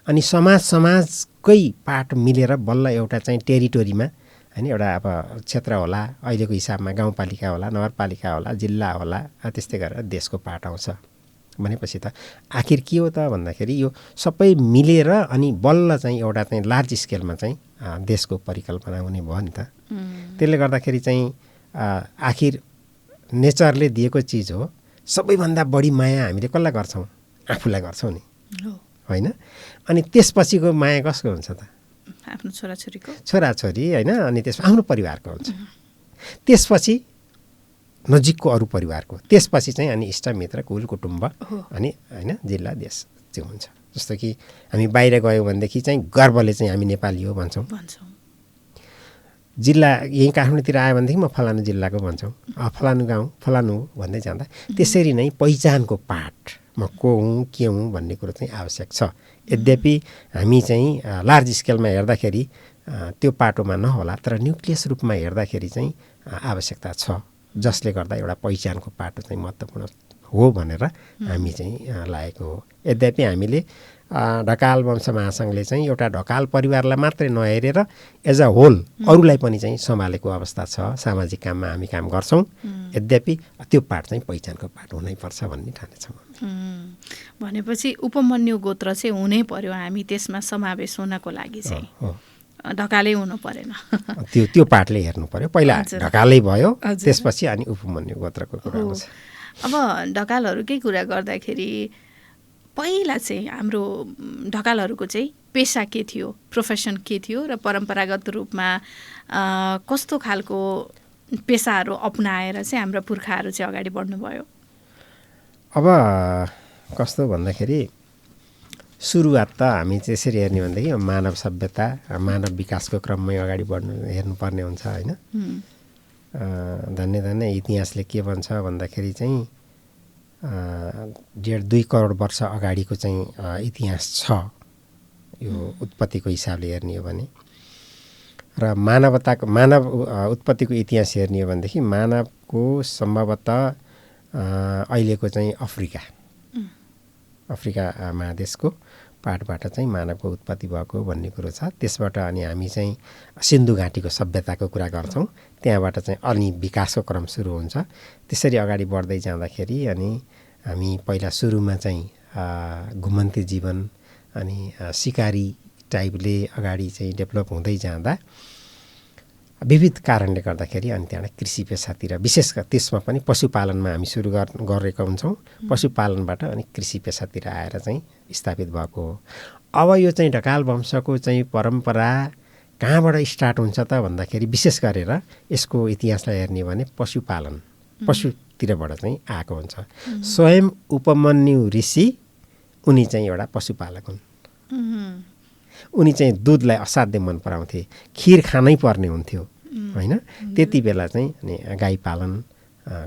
अनि समाजकै पाठ मिलेर बल्ल एउटा चाहिँ टेरिटोरीमा होइन एउटा अब क्षेत्र होला, अहिलेको हिसाबमा गाउँपालिका होला, नगरपालिका होला, जिल्ला होला, त्यस्तै गरेर देशको पाठ आउँछ। भनेपछि त आखिर के हो त भन्दाखेरि यो सबै मिलेर अनि बल्ल चाहिँ एउटा चाहिँ लार्ज स्केलमा चाहिँ देशको परिकल्पना हुने भयो नि त। त्यसले गर्दाखेरि चाहिँ आखिर नेचरले दिएको चिज हो। सबैभन्दा बढी माया हामीले कसलाई गर्छौँ? आफूलाई गर्छौँ नि होइन। अनि त्यसपछिको माया कसको हुन्छ त? आफ्नो छोराछोरी होइन, अनि त्यसमा आफ्नो परिवारको हुन्छ, त्यसपछि नजिकको अरू परिवारको, त्यसपछि चाहिँ अनि इष्टमित्र कुल कुटुम्ब अनि होइन जिल्ला देश चाहिँ हुन्छ। जस्तो कि हामी बाहिर गयौँ भनेदेखि चाहिँ गर्वले चाहिँ हामी नेपाली हो भन्छौँ। जिल्ला यहीँ काठमाडौँतिर आयो भनेदेखि म फलानु जिल्लाको भन्छौँ, फलानु गाउँ फलानु हो भन्दै जाँदा त्यसरी नै पहिचानको पाठ म को हुँ के हुँ भन्ने कुरो चाहिँ आवश्यक छ। यद्यपि हामी चाहिँ लार्ज स्केलमा हेर्दाखेरि त्यो पाटोमा नहोला, तर न्युक्लियस रूपमा हेर्दाखेरि चाहिँ आवश्यकता छ, जसले गर्दा एउटा पहिचानको पाटो चाहिँ महत्त्वपूर्ण हो भनेर हामी चाहिँ लागेको हो। यद्यपि हामीले ढकाल वंश महासङ्घले चाहिँ एउटा ढकाल परिवारलाई मात्रै नहेरेर एज अ होल अरूलाई पनि चाहिँ सम्हालेको अवस्था छ। सामाजिक काममा हामी काम गर्छौँ, यद्यपि त्यो पाठ चाहिँ पहिचानको पाठ हुनैपर्छ भन्ने ठानेछौँ। भनेपछि उपमन्यु गोत्र चाहिँ हुनै पर्यो हामी त्यसमा समावेश हुनको लागि चाहिँ, ढकालै हुनु परेन। त्यो पाठले हेर्नु पर्यो। पहिला ढकालै भयो, त्यसपछि अनि उपमन्यु गोत्रको कुरा आउँछ। अब ढकालहरूकै कुरा गर्दाखेरि पहिला चाहिँ हाम्रो ढकालहरूको चाहिँ पेसा के थियो, प्रोफेसन के थियो र परम्परागत रूपमा कस्तो खालको पेसाहरू अपनाएर चाहिँ हाम्रो पुर्खाहरू चाहिँ अगाडि बढ्नुभयो? अब कस्तो भन्दाखेरि सुरुवात त हामी त्यसरी हेर्ने भनेदेखि मानव सभ्यता मानव विकासको क्रममै अगाडि हेर्नुपर्ने हुन्छ होइन। धन्य इतिहासले के भन्छ भन्दाखेरि चाहिँ 1.5-2 करोड वर्ष अगाडिको चाहिँ इतिहास छ यो उत्पत्तिको हिसाबले हेर्ने हो भने। र मानव उत्पत्तिको इतिहास हेर्ने हो भनेदेखि मानवको सम्भवतः अहिलेको चाहिँ अफ्रिका महादेशको पाटबाट चाहिँ मानवको उत्पत्ति भएको भन्ने कुरो छ। त्यसबाट अनि हामी चाहिँ सिन्धु घाटीको सभ्यताको कुरा गर्छौँ, त्यहाँबाट चाहिँ अनि विकासको क्रम सुरु हुन्छ। त्यसरी अगाडि बढ्दै जाँदाखेरि अनि हामी पहिला सुरुमा चाहिँ घुमन्ते जीवन अनि सिकारी टाइपले अगाडि चाहिँ डेभलप हुँदै जाँदा विविध कारणले गर्दाखेरि अनि त्यहाँबाट कृषि पेसातिर विशेष गरी त्यसमा पनि पशुपालनमा हामी सुरु गरेका हुन्छौँ। पशुपालनबाट अनि कृषि पेसातिर आएर चाहिँ स्थापित भएको हो। अब यो चाहिँ ढकाल वंशको चाहिँ परम्परा कहाँबाट स्टार्ट हुन्छ त भन्दाखेरि विशेष गरेर यसको इतिहासलाई हेर्ने भने पशुतिरबाट चाहिँ आएको हुन्छ। स्वयं उपमन्यु ऋषि उनी चाहिँ एउटा पशुपालक हुन्। उनी चाहिँ दुधलाई असाध्यै मन पराउँथे, खिर खानै पर्ने हुन्थ्यो होइन। त्यति बेला चाहिँ अनि गाई पालन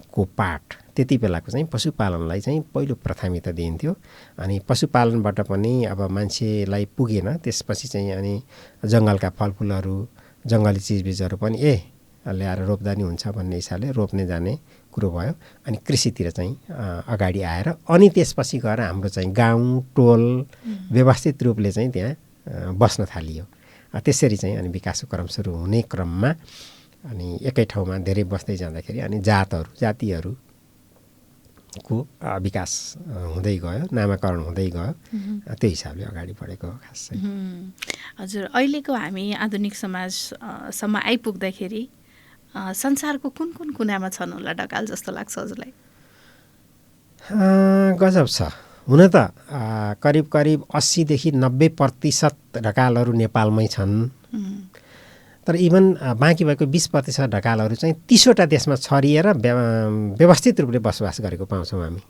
को पाठ त्यति बेलाको चाहिँ पशुपालनलाई चाहिँ पहिलो प्राथमिकता दिइन्थ्यो। अनि पशुपालनबाट पनि अब मान्छेलाई पुगेन, त्यसपछि चाहिँ अनि जङ्गलका फलफुलहरू जङ्गली चिजबिजहरू पनि ल्याएर रोप्दा नि हुन्छ भन्ने हिसाबले रोप्ने जाने कुरो भयो। अनि कृषितिर चाहिँ अगाडि आएर अनि त्यसपछि गएर हाम्रो चाहिँ गाउँ टोल व्यवस्थित रूपले चाहिँ त्यहाँ बस्न थालियो। त्यसरी चाहिँ अनि विकासको क्रम सुरु हुने क्रममा अनि एकै ठाउँमा धेरै बस्दै जाँदाखेरि अनि जातिहरूको विकास हुँदै गयो, नामाकरण हुँदै गयो। त्यो हिसाबले अगाडि बढेको खास चाहिँ। हजुर, अहिलेको हामी आधुनिक समाजसम्म आइपुग्दाखेरि संसारको कुन कुन कुनामा छन् होला ढकाल जस्तो लाग्छ हजुरलाई? गजब छ। हुन त करिब करिब 80 देखि 90% ढकालहरू नेपालमै छन्। तर इभन बाँकी भएको 20% ढकालहरू चाहिँ 30वटा देशमा छरिएर व्यवस्थित रूपले बसोबास गरेको पाउँछौँ हामी।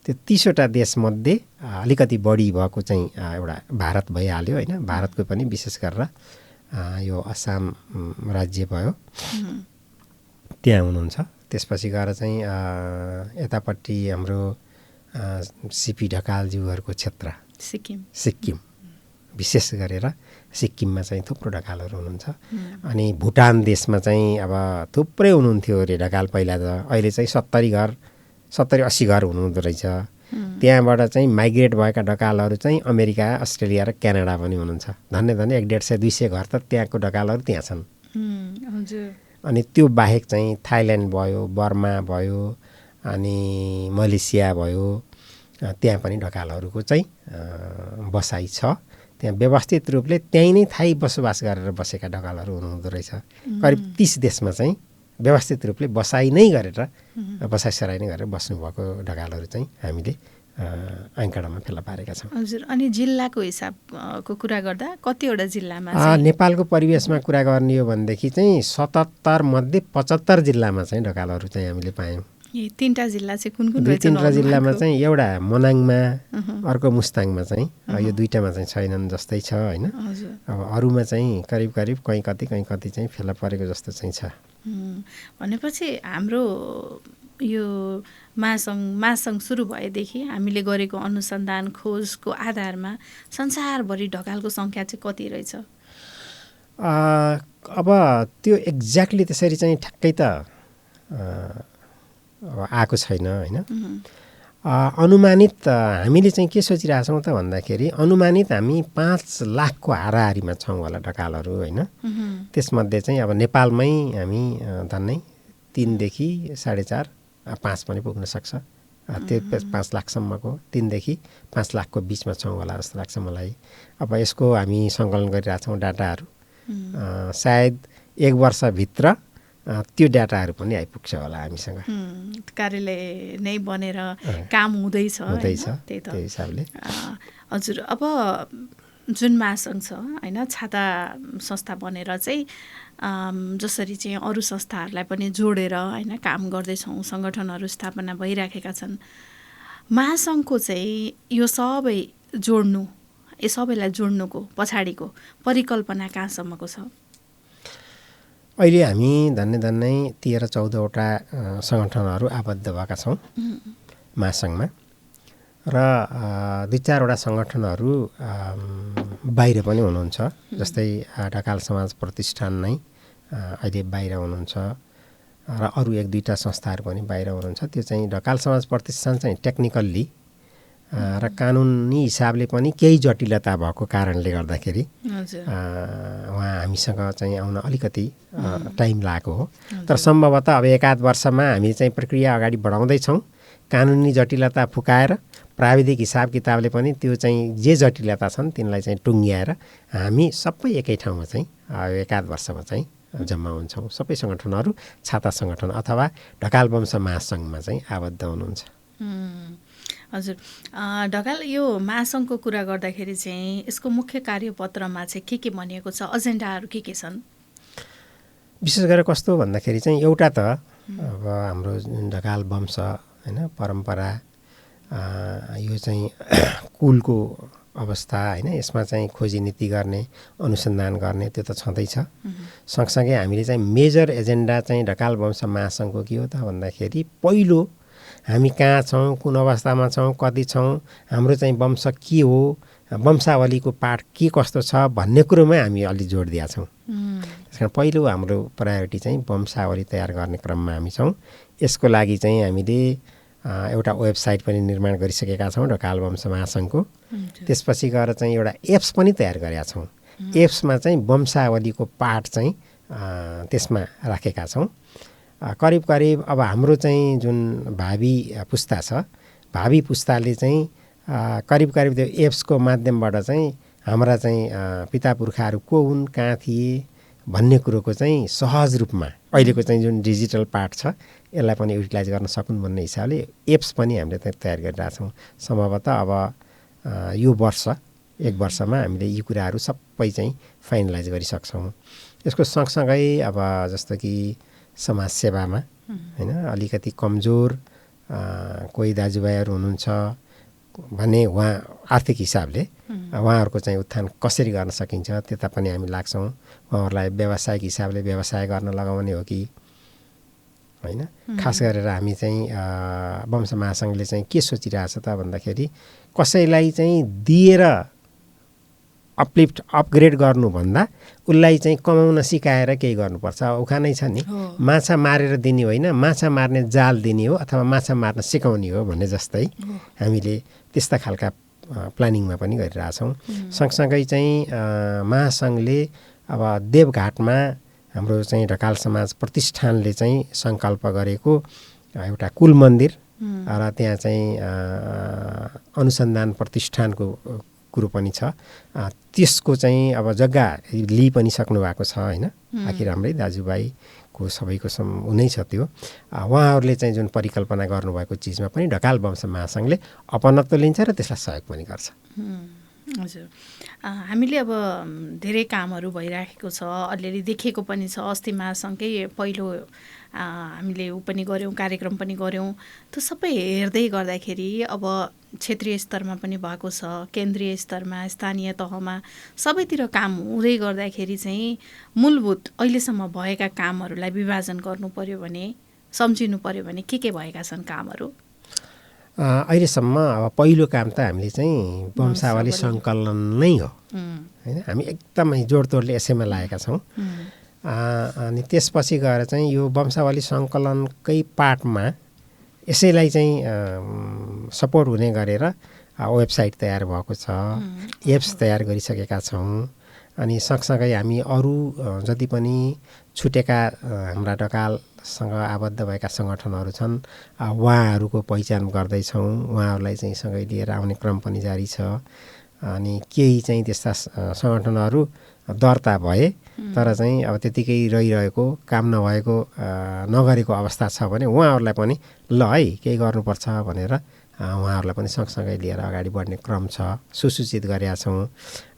त्यो 30वटा देशमध्ये अलिकति बढी भएको चाहिँ एउटा भारत भइहाल्यो होइन। भारतको पनि विशेष गरेर यो असम राज्य भयो, त्यहाँ हुनुहुन्छ। त्यसपछि गएर चाहिँ यतापट्टि हाम्रो सिपी ढकालज्यूहरूको क्षेत्र सिक्किम विशेष गरेर सिक्किममा चाहिँ थुप्रो ढकालहरू हुनुहुन्छ। अनि भुटान देशमा चाहिँ अब थुप्रै हुनुहुन्थ्यो अरे ढकाल पहिला त, अहिले चाहिँ 70-80 घर हुनुहुँदो रहेछ। त्यहाँबाट चाहिँ माइग्रेट भएका ढकालहरू चाहिँ अमेरिका, अस्ट्रेलिया र क्यानाडा पनि हुनुहुन्छ। धन्य 150-200 घर त त्यहाँको ढकालहरू त्यहाँ छन्। अनि त्यो बाहेक चाहिँ थाइल्यान्ड भयो, बर्मा भयो, अनि मलेसिया भयो, त्यहाँ पनि ढकालहरूको चाहिँ बसाइ छ। त्यहाँ व्यवस्थित रूपले त्यहीँ नै थाई बसोबास गरेर बसेका ढकालहरू हुनुहुँदो रहेछ। करिब 30 देशमा चाहिँ व्यवस्थित रूपले बसाइ नै गरेर बसाइसराइ नै गरेर बस्नुभएको ढकालहरू चाहिँ हामीले आङ्कडामा फेला पारेका छौँ। हजुर, अनि जिल्लाको हिसाबको कुरा गर्दा कतिवटा जिल्लामा नेपालको परिवेशमा कुरा गर्ने हो भनेदेखि चाहिँ 77 मध्ये 75 जिल्लामा चाहिँ ढकालहरू चाहिँ हामीले पायौँ। 3टा जिल्ला चाहिँ कुन कुन रहेछन्? 3टा जिल्लामा चाहिँ एउटा मनाङमा, अर्को मुस्ताङमा चाहिँ, यो दुईटामा चाहिँ छैनन् जस्तै छ होइन। अब अरूमा चाहिँ करिब करिब कहीँ कति चाहिँ फेला परेको जस्तो चाहिँ छ। भनेपछि हाम्रो यो महासङ्घ सुरु भएदेखि हामीले गरेको अनुसन्धान खोजको आधारमा संसारभरि ढकालको सङ्ख्या चाहिँ कति रहेछ? अब त्यो एक्ज्याक्टली त्यसरी चाहिँ ठ्याक्कै त आएको छैन होइन। अनुमानित हामीले चाहिँ के सोचिरहेछौँ त भन्दाखेरि अनुमानित हामी 5 लाखको हाराहारीमा छौँ होला ढकालहरू होइन। त्यसमध्ये चाहिँ अब नेपालमै हामी धन्नै 3 देखि 4.5 5 पनि पुग्न सक्छ। त्यो 5 लाखसम्मको 3 देखि 5 लाखको बिचमा छौँ होला जस्तो लाग्छ मलाई। अब यसको हामी सङ्कलन गरिरहेछौँ डाटाहरू। सायद 1 वर्षभित्र त्यो डाटाहरू पनि आइपुग्छ होला हामीसँग। कार्यालय नै बनेर काम हुँदैछ त्यही हिसाबले। हजुर, अब जुन महासङ्घ छ होइन, छाता संस्था बनेर चाहिँ जसरी चाहिँ अरू संस्थाहरूलाई पनि जोडेर होइन काम गर्दैछौँ, सङ्गठनहरू स्थापना भइराखेका छन्। महासङ्घको चाहिँ यो सबैलाई जोड्नुको पछाडिको परिकल्पना कहाँसम्मको छ? अहिले हामी धन्नै 13-14वटा सङ्गठनहरू आबद्ध भएका छौँ महासङ्घमा। र 2-4वटा सङ्गठनहरू बाहिर पनि हुनुहुन्छ। जस्तै ढकाल समाज प्रतिष्ठान नै अहिले बाहिर हुनुहुन्छ र अरू 1-2टा संस्थाहरू पनि बाहिर हुनुहुन्छ। त्यो चाहिँ ढकाल समाज प्रतिष्ठान चाहिँ टेक्निकल्ली र कानुनी हिसाबले पनि केही जटिलता भएको कारणले गर्दाखेरि उहाँ हामीसँग चाहिँ आउन अलिकति टाइम लागेको हो। तर सम्भवतः अब 1-8 वर्षमा हामी चाहिँ प्रक्रिया अगाडि बढाउँदैछौँ। कानुनी जटिलता फुकाएर प्राविधिक हिसाब किताबले पनि त्यो चाहिँ जे जटिलता छन् तिनलाई चाहिँ टुङ्ग्याएर हामी सबै एकै ठाउँमा चाहिँ 1-8 वर्षमा चाहिँ जम्मा हुन्छौँ। सबै सङ्गठनहरू छाता सङ्गठन अथवा ढकाल वंश महासङ्घमा चाहिँ आबद्ध हुनुहुन्छ। हजुर, ढकाल यो महासङ्घको कुरा गर्दाखेरि चाहिँ यसको मुख्य कार्यपत्रमा चाहिँ के भनिएको छ, एजेन्डाहरू के छन्? विशेष गरेर कस्तो भन्दाखेरि चाहिँ एउटा त अब हाम्रो ढकाल वंश होइन परम्परा यो चाहिँ कुलको अवस्था होइन, यसमा चाहिँ खोजी नीति गर्ने, अनुसन्धान गर्ने त्यो त छँदैछ। सँगसँगै हामीले चाहिँ मेजर एजेन्डा चाहिँ ढकाल वंश महासङ्घको के हो त भन्दाखेरि पहिलो हामी कहाँ छौँ, कुन अवस्थामा छौँ, कति छौँ, हाम्रो चाहिँ वंश के हो, वंशावलीको पाठ के कस्तो छ भन्ने कुरोमै हामी अलि जोड दिएका छौँ। त्यस कारण पहिलो हाम्रो प्रायोरिटी चाहिँ वंशावली तयार गर्ने क्रममा हामी छौँ। यसको लागि चाहिँ हामीले एउटा वेबसाइट पनि निर्माण गरिसकेका छौँ ढकाल वंश महासङ्घको। त्यसपछि गएर चाहिँ एउटा एप्स पनि तयार गरेका छौँ। एप्समा चाहिँ वंशावलीको पाठ चाहिँ त्यसमा राखेका छौँ। करिब करिब अब हाम्रो चाहिँ जुन भावी पुस्ता छ, भावी पुस्ताले चाहिँ करिब करिब त्यो एप्सको माध्यमबाट चाहिँ हाम्रा चाहिँ पिता पुर्खाहरू को हुन्, कहाँ थिए भन्ने कुरोको चाहिँ सहज रूपमा अहिलेको चाहिँ जुन डिजिटल पार्ट छ यसलाई पनि युटिलाइज गर्न सकुन् भन्ने हिसाबले एप्स पनि हामीले त्यहाँ तयार गरिरहेछौँ। सम्भवतः अब यो वर्ष 1 वर्षमा हामीले यी कुराहरू सबै चाहिँ फाइनलाइज गरिसक्छौँ। यसको सँगसँगै अब जस्तो कि समाजसेवामा होइन अलिकति कमजोर कोही दाजुभाइहरू हुनुहुन्छ भने उहाँ आर्थिक हिसाबले उहाँहरूको चाहिँ उत्थान कसरी गर्न सकिन्छ त्यता पनि हामी लाग्छौँ। उहाँहरूलाई व्यावसायिक हिसाबले व्यवसाय गर्न लगाउने हो कि होइन। खास गरेर हामी चाहिँ वंश महासङ्घले चाहिँ के सोचिरहेछ त भन्दाखेरि कसैलाई चाहिँ दिएर अपलिफ्ट अपग्रेड गर्नुभन्दा उसलाई चाहिँ कमाउन सिकाएर केही गर्नुपर्छ। उखानै छ नि, माछा मारेर दिने होइन, माछा मार्ने जाल दिने हो अथवा माछा मार्न सिकाउने हो भन्ने जस्तै हामीले त्यस्ता खालका प्लानिङमा पनि गरिरहेछौँ। सँगसँगै चाहिँ महासङ्घले अब देवघाटमा हाम्रो चाहिँ ढकाल समाज प्रतिष्ठानले चाहिँ सङ्कल्प गरेको एउटा कुल मन्दिर र त्यहाँ चाहिँ अनुसन्धान प्रतिष्ठानको कुरो पनि छ। त्यसको चाहिँ अब जग्गा लिइ पनि सक्नु भएको छ होइन। आखिर हाम्रै दाजुभाइको सबैको हुनै छ त्यो। उहाँहरूले चाहिँ जुन परिकल्पना गर्नुभएको चिजमा पनि ढकाल वंश महासङ्घले अपनत्व लिन्छ र त्यसलाई सहयोग पनि गर्छ। हजुर, हामीले अब धेरै कामहरू भइराखेको छ, अलिअलि देखेको पनि छ। अस्ति महासङ्घकै पहिलो हामीले पनि गऱ्यौँ, कार्यक्रम पनि गऱ्यौँ। त्यो सबै हेर्दै गर्दाखेरि अब क्षेत्रीय स्तरमा पनि भएको छ, केन्द्रीय स्तरमा, स्थानीय तहमा सबैतिर काम हुँदै गर्दाखेरि चाहिँ मूलभूत अहिलेसम्म भएका कामहरूलाई विभाजन गर्नु पर्यो भने, सम्झिनु पर्यो भने के भएका छन् कामहरू? अहिलेसम्म अब पहिलो काम त हामीले चाहिँ वंशावली सङ्कलन नै हो होइन। हामी एकदमै जोडतोडले यसैमा लागेका छौँ। अनि त्यसपछि गएर चाहिँ यो वंशावली सङ्कलनकै पार्टमा यसैलाई चाहिँ सपोर्ट हुने गरेर वेबसाइट तयार भएको छ, एप्स तयार गरिसकेका छौँ। अनि सँगसँगै हामी अरू जति पनि छुटेका हाम्रा ढकालसँग आबद्ध भएका सङ्गठनहरू छन् उहाँहरूको पहिचान गर्दैछौँ। उहाँहरूलाई चाहिँ सँगै लिएर आउने क्रम पनि जारी छ। अनि केही चाहिँ त्यस्ता सङ्गठनहरू दर्ता भए तर चाहिँ अब त्यतिकै रहिरहेको, काम नभएको, नगरेको अवस्था छ भने उहाँहरूलाई पनि ल है केही गर्नुपर्छ भनेर उहाँहरूलाई पनि सँगसँगै लिएर अगाडि बढ्ने क्रम छ, सुसूचित गरेका छौँ।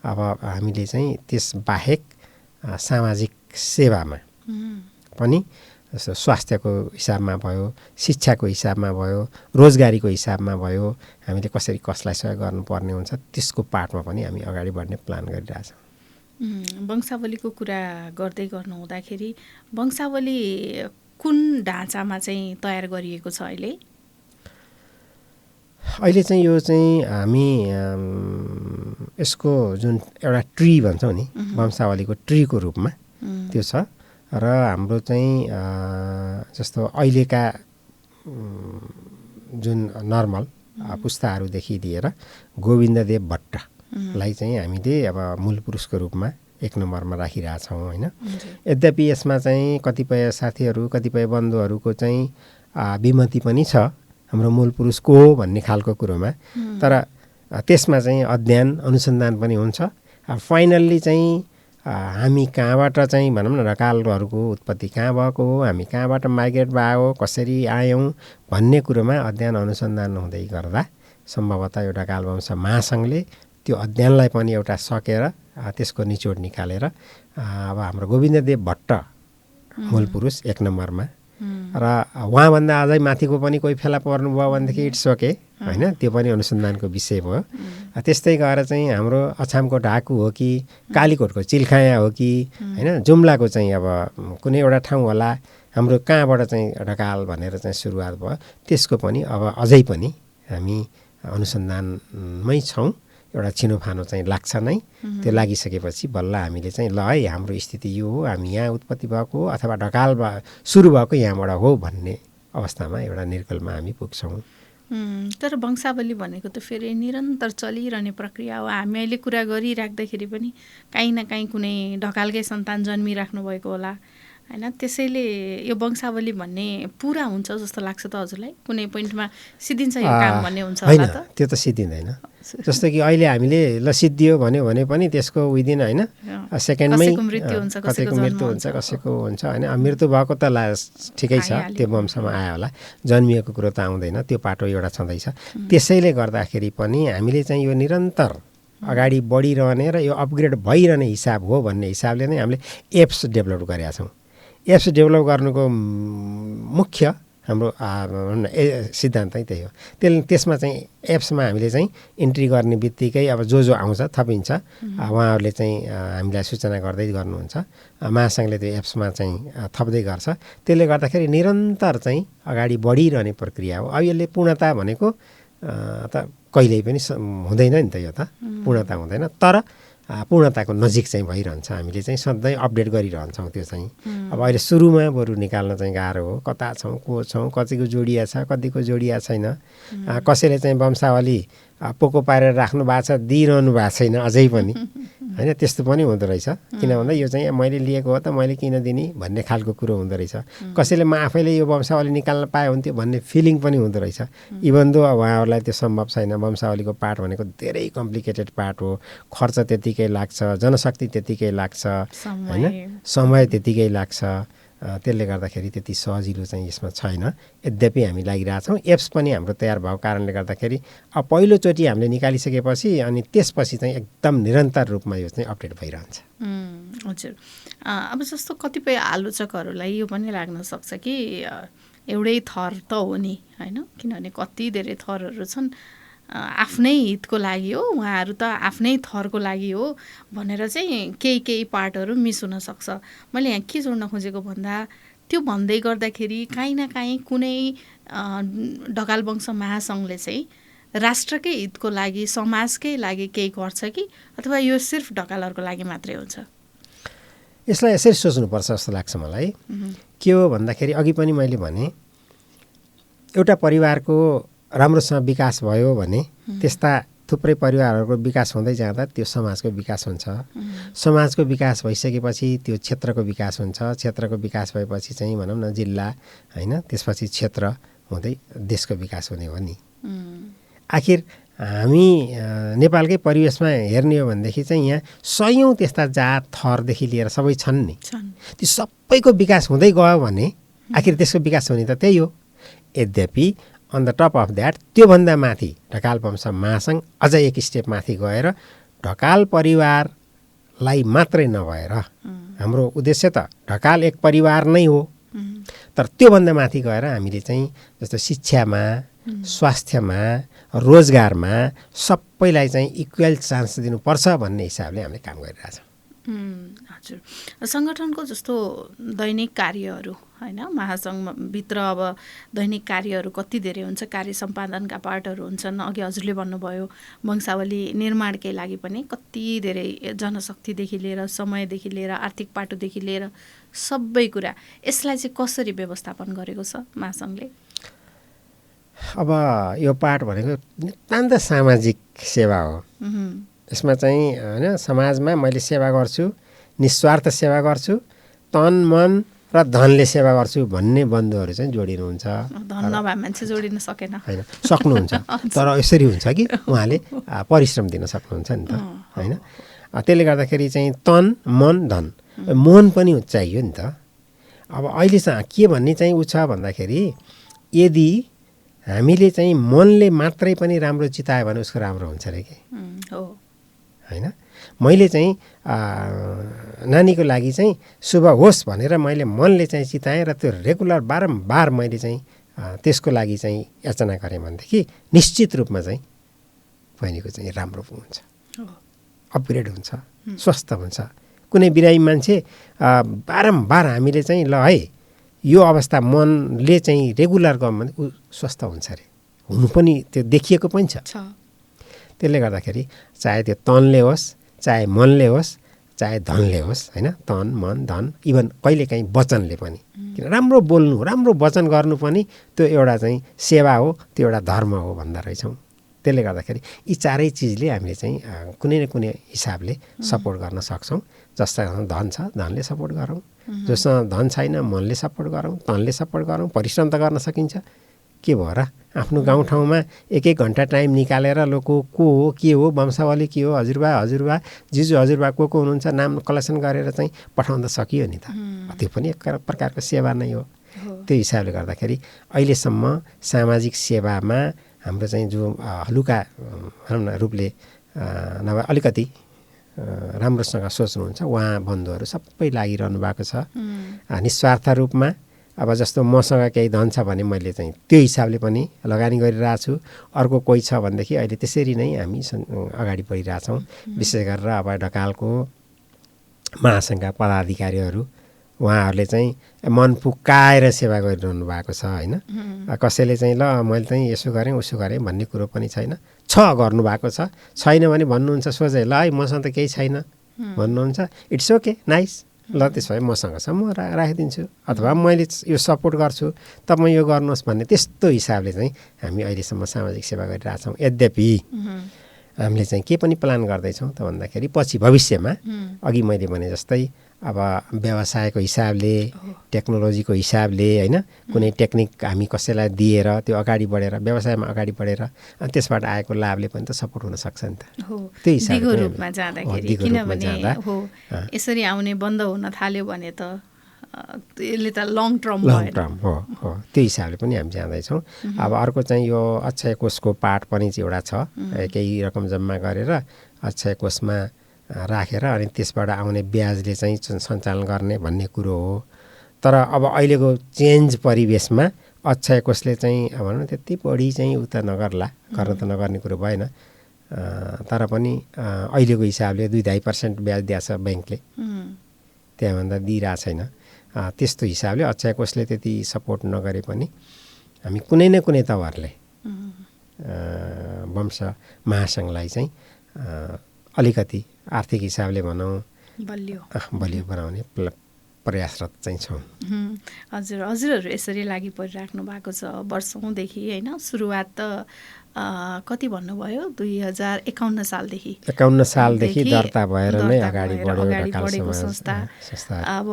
अब हामीले चाहिँ त्यसबाहेक सामाजिक सेवामा पनि जस्तो स्वास्थ्यको हिसाबमा भयो, शिक्षाको हिसाबमा भयो, रोजगारीको हिसाबमा भयो, हामीले कसरी कसलाई सहयोग गर्नुपर्ने हुन्छ त्यसको पार्टमा पनि हामी अगाडि बढ्ने प्लान गरिरहेछौँ। वंशावलीको कुरा गर्दै गर्नु हुँदाखेरि वंशावली कुन ढाँचामा चाहिँ तयार गरिएको छ अहिले? अहिले चाहिँ यो चाहिँ हामी यसको जुन एउटा ट्री भन्छौँ नि, वंशावलीको ट्रीको रूपमा त्यो छ। र हाम्रो चाहिँ जस्तो अहिलेका जुन नर्मल पुस्ताहरूदेखि लिएर गोविन्ददेव भट्टलाई चाहिँ हामीले अब मूल पुरुषको रूपमा 1 नम्बरमा राखिरहेछौँ होइन। यद्यपि यसमा चाहिँ कतिपय साथीहरू, कतिपय बन्धुहरूको चाहिँ विमति पनि छ हाम्रो मूल पुरुष को हो भन्ने खालको कुरोमा। तर त्यसमा चाहिँ अध्ययन अनुसन्धान पनि हुन्छ। फाइनल्ली चाहिँ हामी कहाँबाट चाहिँ भनौँ न ढकालहरूको उत्पत्ति कहाँ भएको हो, हामी कहाँबाट माइग्रेट भएको, कसरी आयौँ भन्ने कुरोमा अध्ययन अनुसन्धान हुँदै गर्दा सम्भवतः यो ढकाल वंश महासङ्घले त्यो अध्ययनलाई पनि एउटा सकेर त्यसको निचोड निकालेर अब हाम्रो गोविन्ददेव भट्ट मूल पुरुष 1 नम्बरमा र उहाँभन्दा अझै माथिको पनि कोही फेला पर्नुभयो भनेदेखि इट्स ओके होइन, त्यो पनि अनुसन्धानको विषय भयो। त्यस्तै गएर चाहिँ हाम्रो अछामको ढाकु हो कि कालीकोटको चिल्खाया हो कि होइन, जुम्लाको चाहिँ अब कुनै एउटा ठाउँ होला हाम्रो कहाँबाट चाहिँ ढकाल भनेर चाहिँ सुरुवात भयो, त्यसको पनि अब अझै पनि हामी अनुसन्धानमै छौँ। एउटा छिनोफानो चाहिँ लाग्छ नै, त्यो लागिसकेपछि बल्ल हामीले चाहिँ ल है हाम्रो स्थिति यो हो, हामी यहाँ उत्पत्ति भएको हो अथवा ढकाल सुरु भएको यहाँबाट हो भन्ने अवस्थामा एउटा निर्कलमा हामी पुग्छौँ। तर वंशावली भनेको त फेरि निरन्तर चलिरहने प्रक्रिया हो। हामी अहिले कुरा गरिराख्दाखेरि पनि काहीँ न काहीँ कुनै ढकालकै सन्तान जन्मिराख्नु भएको होला होइन, त्यसैले यो वंशावली भन्ने पुरा हुन्छ जस्तो लाग्छ त हजुरलाई? कुनै पोइन्टमा सिद्धिन्छ यो काम भन्ने हुन्छ होला त? त्यो त सिद्धिँदैन। जस्तो कि अहिले हामीले ल सिद्धियो भन्यो भने पनि त्यसको विदिन होइन सेकेन्डमै कसैको मृत्यु हुन्छ, कसैको हुन्छ होइन। मृत्यु भएको त ठिकै छ, त्यो वंशमा आयो होला, जन्मिएको कुरो त आउँदैन, त्यो पाटो एउटा छँदैछ। त्यसैले गर्दाखेरि पनि हामीले चाहिँ यो निरन्तर अगाडि बढिरहने र यो अपग्रेड भइरहने हिसाब हो भन्ने हिसाबले नै हामीले एप्स डेभलप गरेका छौँ। एप्स डेभलप गर्नुको मुख्य हाम्रो सिद्धान्तै त्यही हो। त्यसमा चाहिँ एप्समा हामीले चाहिँ इन्ट्री गर्ने बित्तिकै अब जो आउँछ थपिन्छ, उहाँहरूले चाहिँ हामीलाई सूचना गर्दै गर्नुहुन्छ, महासङ्घले त्यो एप्समा चाहिँ थप्दै गर्छ। त्यसले गर्दाखेरि निरन्तर चाहिँ अगाडि बढिरहने प्रक्रिया हो। अब यसले पूर्णता भनेको त कहिल्यै पनि हुँदैन नि त, यो त पूर्णता हुँदैन, तर पूर्णताको नजिक चाहिँ भइरहन्छ। हामीले चाहिँ सधैँ अपडेट गरिरहन्छौँ त्यो चाहिँ। अब अहिले सुरुमा बरु निकाल्न चाहिँ गाह्रो हो, कता छौँ, को छौँ, कतिको जोडिया छ, कतिको जोडिया छैन। कसैले चाहिँ वंशावली पोको पारेर राख्नु भएको छ, दिइरहनु भएको छैन अझै पनि होइन, त्यस्तो पनि हुँदो रहेछ। किन भन्दा यो चाहिँ मैले लिएको हो त मैले किन दिने भन्ने खालको कुरो हुँदो रहेछ। कसैले म आफैले यो वंशावली निकाल्न पाए हुन्थ्यो भन्ने फिलिङ पनि हुँदो रहेछ। इभन दो उहाँहरूलाई त्यो सम्भव छैन। वंशावलीको पाठ भनेको धेरै कम्प्लिकेटेड पाठ हो, खर्च त्यतिकै लाग्छ, जनशक्ति त्यतिकै लाग्छ होइन, समय त्यतिकै लाग्छ। त्यसले गर्दाखेरि त्यति सजिलो चाहिँ यसमा छैन। यद्यपि हामी लागिरहेछौँ। एप्स पनि हाम्रो तयार भएको कारणले गर्दाखेरि अब पहिलोचोटि हामीले निकालिसकेपछि अनि त्यसपछि चाहिँ एकदम निरन्तर रूपमा यो चाहिँ अपडेट भइरहन्छ। हजुर, अब जस्तो कतिपय आलोचकहरूलाई यो पनि लाग्न सक्छ कि एउटै थर त हो नि होइन, किनभने कति धेरै थरहरू छन्, आफ्नै हितको लागि हो, उहाँहरू त आफ्नै थरको लागि हो भनेर चाहिँ केही पार्टहरू मिस हुनसक्छ। मैले यहाँ के जोड्न खोजेको भन्दा त्यो भन्दै गर्दाखेरि काहीँ न काहीँ कुनै ढकाल वंश महासङ्घले चाहिँ राष्ट्रकै हितको लागि, समाजकै लागि केही गर्छ कि अथवा यो सिर्फ ढकालहरूको लागि मात्रै हुन्छ? यसलाई यसरी सोच्नुपर्छ जस्तो लाग्छ मलाई। के हो भन्दाखेरि अघि पनि मैले भने एउटा परिवारको राम्रोसँग विकास भयो भने त्यस्ता थुप्रै परिवारहरूको विकास हुँदै जाँदा त्यो समाजको विकास हुन्छ। समाजको विकास भइसकेपछि त्यो क्षेत्रको विकास हुन्छ। क्षेत्रको विकास भएपछि चाहिँ भनौँ न जिल्ला होइन, त्यसपछि क्षेत्र हुँदै देशको विकास हुने हो नि। आखिर हामी नेपालकै परिवेशमा हेर्ने हो भनेदेखि चाहिँ यहाँ सयौँ त्यस्ता जात थरदेखि लिएर सबै छन् नि। त्यो सबैको विकास हुँदै गयो भने आखिर त्यसको विकास हुने त त्यही हो। यद्यपि on the top of that त्योभन्दा माथि ढकाल वंश महासङ्घ अझ एक स्टेप माथि गएर ढकाल परिवारलाई मात्रै नभएर हाम्रो उद्देश्य त ढकाल एक परिवार नै हो, तर त्योभन्दा माथि गएर हामीले चाहिँ जस्तो शिक्षामा, स्वास्थ्यमा, रोजगारमा सबैलाई चाहिँ इक्वल चान्स दिनुपर्छ भन्ने हिसाबले हामीले काम गरिरहेछौँ। हजुर, सङ्गठनको जस्तो दैनिक कार्यहरू होइन, महासङ्घभित्र अब दैनिक कार्यहरू कति धेरै हुन्छ, कार्य सम्पादनका पार्टहरू हुन्छन्। अघि हजुरले भन्नुभयो वंशावली निर्माणकै लागि पनि कति धेरै जनशक्तिदेखि लिएर, समयदेखि लिएर, आर्थिक पाटोदेखि लिएर सबै कुरा, यसलाई चाहिँ कसरी व्यवस्थापन गरेको छ महासङ्घले? अब यो पाठ भनेको नितान्त सामाजिक सेवा हो। यसमा चाहिँ होइन समाजमा मैले सेवा गर्छु, निस्वार्थ सेवा गर्छु, तन मन र धनले सेवा गर्छु भन्ने बन्धुहरू चाहिँ जोडिनुहुन्छ। धन नभए मान्छे जोडिन सकेन होइन, सक्नुहुन्छ, तर यसरी हुन्छ कि उहाँले परिश्रम दिन सक्नुहुन्छ नि त होइन। त्यसले गर्दाखेरि चाहिँ तन मन धन, मन पनि चाहियो नि त। अब अहिले चाहिँ के भन्ने चाहिँ उ छ भन्दाखेरि यदि हामीले चाहिँ मनले मात्रै पनि राम्रो चितायो भने उसको राम्रो हुन्छ अरे कि होइन। मैले चाहिँ नानीको लागि चाहिँ शुभ होस् भनेर मैले मनले चाहिँ चिताएँ र त्यो रेगुलर बारम्बार मैले चाहिँ त्यसको लागि चाहिँ याचना गरेँ भनेदेखि निश्चित रूपमा चाहिँ बहिनीको चाहिँ राम्रो हुन्छ, अपग्रेड हुन्छ, स्वस्थ हुन्छ। कुनै बिरामी मान्छे बारम्बार हामीले चाहिँ ल है यो अवस्था मनले चाहिँ रेगुलर गऱ्यो भने ऊ स्वस्थ हुन्छ अरे, हुनु पनि त्यो देखिएको पनि छ। त्यसले गर्दाखेरि चाहे त्यो तनले होस्, चाहे मनले होस्, चाहे धनले होस्, होइन, तन मन धन, इभन कहिलेकाहीँ वचनले पनि, किन राम्रो बोल्नु राम्रो वचन गर्नु पनि त्यो एउटा चाहिँ सेवा हो, त्यो एउटा धर्म हो भन्दा रहेछौँ। त्यसले गर्दाखेरि यी चारै चिजले हामीले चाहिँ कुनै न कुनै हिसाबले सपोर्ट गर्न सक्छौँ। जससँग धन छ धनले सपोर्ट गरौँ, जससँग धन छैन मनले सपोर्ट गरौँ, तनले सपोर्ट गरौँ। परिश्रम त गर्न सकिन्छ, के भयो र आफ्नो गाउँठाउँमा एक घन्टा टाइम निकालेर लोको को हो के हो वंशावली के हो हजुरबा जिजु हजुरबा को हुनुहुन्छ नाम कलेक्सन गरेर चाहिँ पठाउँदा सकियो नि त। त्यो पनि एक प्रकारको सेवा नै हो। त्यो हिसाबले गर्दाखेरि अहिलेसम्म सामाजिक सेवामा हाम्रो चाहिँ जो हलुका भनौँ न रूपले नभए अलिकति राम्रोसँग सोच्नुहुन्छ उहाँ बन्धुहरू सबै लागिरहनु भएको छ निस्वार्थ रूपमा। अब जस्तो मसँग केही धन छ भने मैले चाहिँ त्यो हिसाबले पनि लगानी गरिरहेको छु। अर्को कोही छ भनेदेखि अहिले त्यसरी नै हामी अगाडि बढिरहेछौँ। विशेष गरेर अब ढकालको महासङ्घका पदाधिकारीहरू उहाँहरूले चाहिँ मन फुकाएर सेवा गरिरहनु भएको छ, होइन। कसैले चाहिँ ल मैले चाहिँ यसो गरेँ उसो गरेँ भन्ने कुरो पनि छैन, गर्नुभएको छ। छैन भने भन्नुहुन्छ सोझै ल है मसँग त केही छैन भन्नुहुन्छ, इट्स ओके नाइस, ल त्यसो भए मसँग छ म राखिदिन्छु, अथवा मैले यो सपोर्ट गर्छु तपाईँ यो गर्नुहोस् भन्ने त्यस्तो हिसाबले चाहिँ हामी अहिलेसम्म सामाजिक सेवा गरिरहेछौँ। यद्यपि हामीले चाहिँ के पनि प्लान गर्दैछौँ त भन्दाखेरि पछि भविष्यमा अघि मैले भने जस्तै अब व्यवसायको हिसाबले टेक्नोलोजीको हिसाबले, होइन, कुनै टेक्निक हामी कसैलाई दिएर त्यो अगाडि बढेर व्यवसायमा अगाडि बढेर अनि त्यसबाट आएको लाभले पनि त सपोर्ट हुनसक्छ नि त। त्यो हिसाबले रूपमा जाँदाखेरि किनभने हो यसरी आउने बन्द हुन थाल्यो भने त यसले त लङ टर्म हो। त्यो हिसाबले पनि हामी जाँदैछौँ। अब अर्को चाहिँ यो अक्षय कोषको पार्ट पनि चाहिँ एउटा छ, केही रकम जम्मा गरेर अक्षय कोषमा राखेर अनि त्यसबाट आउने ब्याजले चाहिँ सञ्चालन गर्ने भन्ने कुरो हो। तर अब अहिलेको चेन्ज परिवेशमा अक्षय कोषले चाहिँ भनौँ न त्यति बढी चाहिँ उता नगर्ला, गर्न त नगर्ने कुरो भएन। तर पनि अहिलेको हिसाबले 2-2.5% ब्याज दिएछ ब्याङ्कले, त्यहाँभन्दा दिइरहेको छैन। त्यस्तो हिसाबले अक्षय कोषले त्यति सपोर्ट नगरे पनि हामी कुनै न कुनै तवरले वंश महासङ्घलाई चाहिँ अलिकति आर्थिक हिसाबले भनौँ बलियो बनाउने प्रयासरत चाहिँ छौँ। हजुरहरू यसरी लागि परिराख्नु भएको छ वर्षौँदेखि, होइन। सुरुवात त कति भन्नुभयो 2051 सालदेखि 51 सालदेखि दर्ता भएर नै अगाडि बढेको संस्था। अब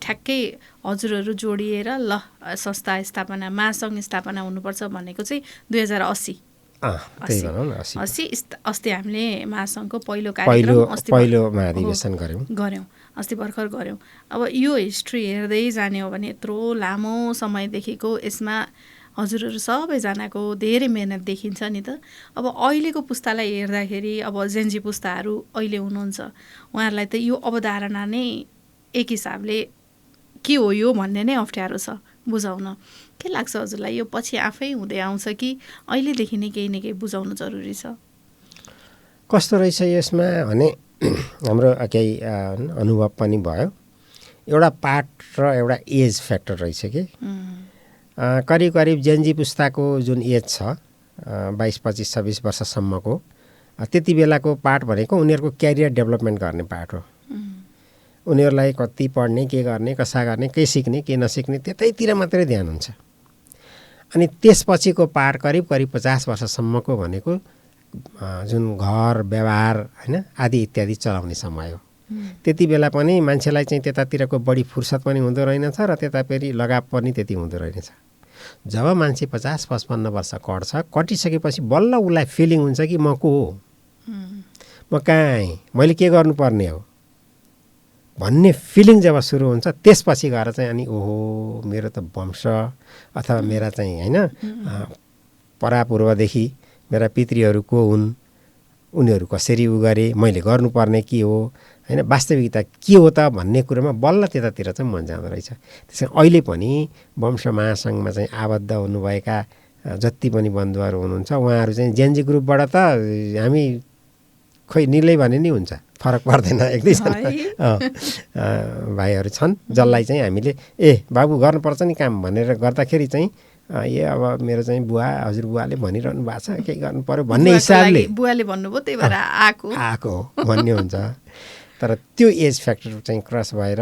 ठ्याक्कै हजुरहरू जोडिएर ल संस्था स्थापना महासङ्घ स्थापना हुनुपर्छ भनेको चाहिँ 2080 अस्ति हामीले महासङ्घको पहिलो महाधिवेशन गऱ्यौँ अस्ति भर्खर गऱ्यौँ। अब यो हिस्ट्री हेर्दै जाने हो भने यत्रो लामो समयदेखिको यसमा हजुरहरू सबैजनाको धेरै मेहनत देखिन्छ नि त। अब अहिलेको पुस्तालाई हेर्दाखेरि अब जेन्जी पुस्ताहरू अहिले हुनुहुन्छ, उहाँहरूलाई त यो अवधारणा नै एक हिसाबले के हो यो भन्ने नै अप्ठ्यारो छ बुझाउन। के लाग्छ हजुरलाई, यो पछि आफै हुँदै आउँछ कि अहिलेदेखि नै केही न केही बुझाउनु जरुरी छ? कस्तो रहेछ यसमा भने हाम्रो केही अनुभव पनि भयो। एउटा पार्ट र एउटा एज फ्याक्टर रहेछ कि करिब जेन्जी पुस्ताको जुन एज छ 22, 25, 26 वर्षसम्मको त्यति बेलाको पार्ट भनेको उनीहरूको क्यारियर डेभलपमेन्ट गर्ने पार्ट हो। उनीहरूलाई कति पढ्ने, के गर्ने, कसा गर्ने, के सिक्ने, के नसिक्ने त्यतैतिर मात्रै ध्यान हुन्छ। अनि त्यसपछिको पार्ट करिब 50 वर्षसम्मको भनेको जुन घर व्यवहार, होइन, आदि इत्यादि चलाउने समय हो। त्यति बेला पनि मान्छेलाई चाहिँ त्यतातिरको बढी फुर्सद पनि हुँदो रहेनछ र त्यता फेरि लगाव पनि त्यति हुँदो रहेनछ। जब मान्छे 50-55 वर्ष कटिसकेपछि बल्ल उसलाई फिलिङ हुन्छ कि म को हो, म कहाँ, मैले के गर्नुपर्ने हो भन्ने फिलिङ जब सुरु हुन्छ त्यसपछि गएर चाहिँ अनि ओहो मेरो त वंश अथवा मेरा चाहिँ, होइन, परापूर्वदेखि मेरा पितृहरू को हुन् उनीहरू कसरी गरे, मैले गर्नुपर्ने के हो होइन, वास्तविकता के हो त भन्ने कुरोमा बल्ल त्यतातिर चाहिँ मन जाँदो रहेछ। त्यसै अहिले पनि वंश महासङ्घमा चाहिँ आबद्ध हुनुभएका जति पनि बन्धुहरू हुनुहुन्छ उहाँहरू चाहिँ जेनजी ग्रुपबाट त हामी खोइ निलै भने नि हुन्छ, फरक पर्दैन। एक दुईजना भाइहरू छन् जसलाई चाहिँ हामीले बाबु गर्नुपर्छ नि काम भनेर गर्दाखेरि चाहिँ अब मेरो चाहिँ बुवा हजुरबुवाले भनिरहनु भएको छ केही गर्नु पर्यो भन्ने हिसाबले बुवाले भन्नुभयो त्यही भएर आएको भन्ने हुन्छ। तर त्यो एज फ्याक्टर चाहिँ क्रस भएर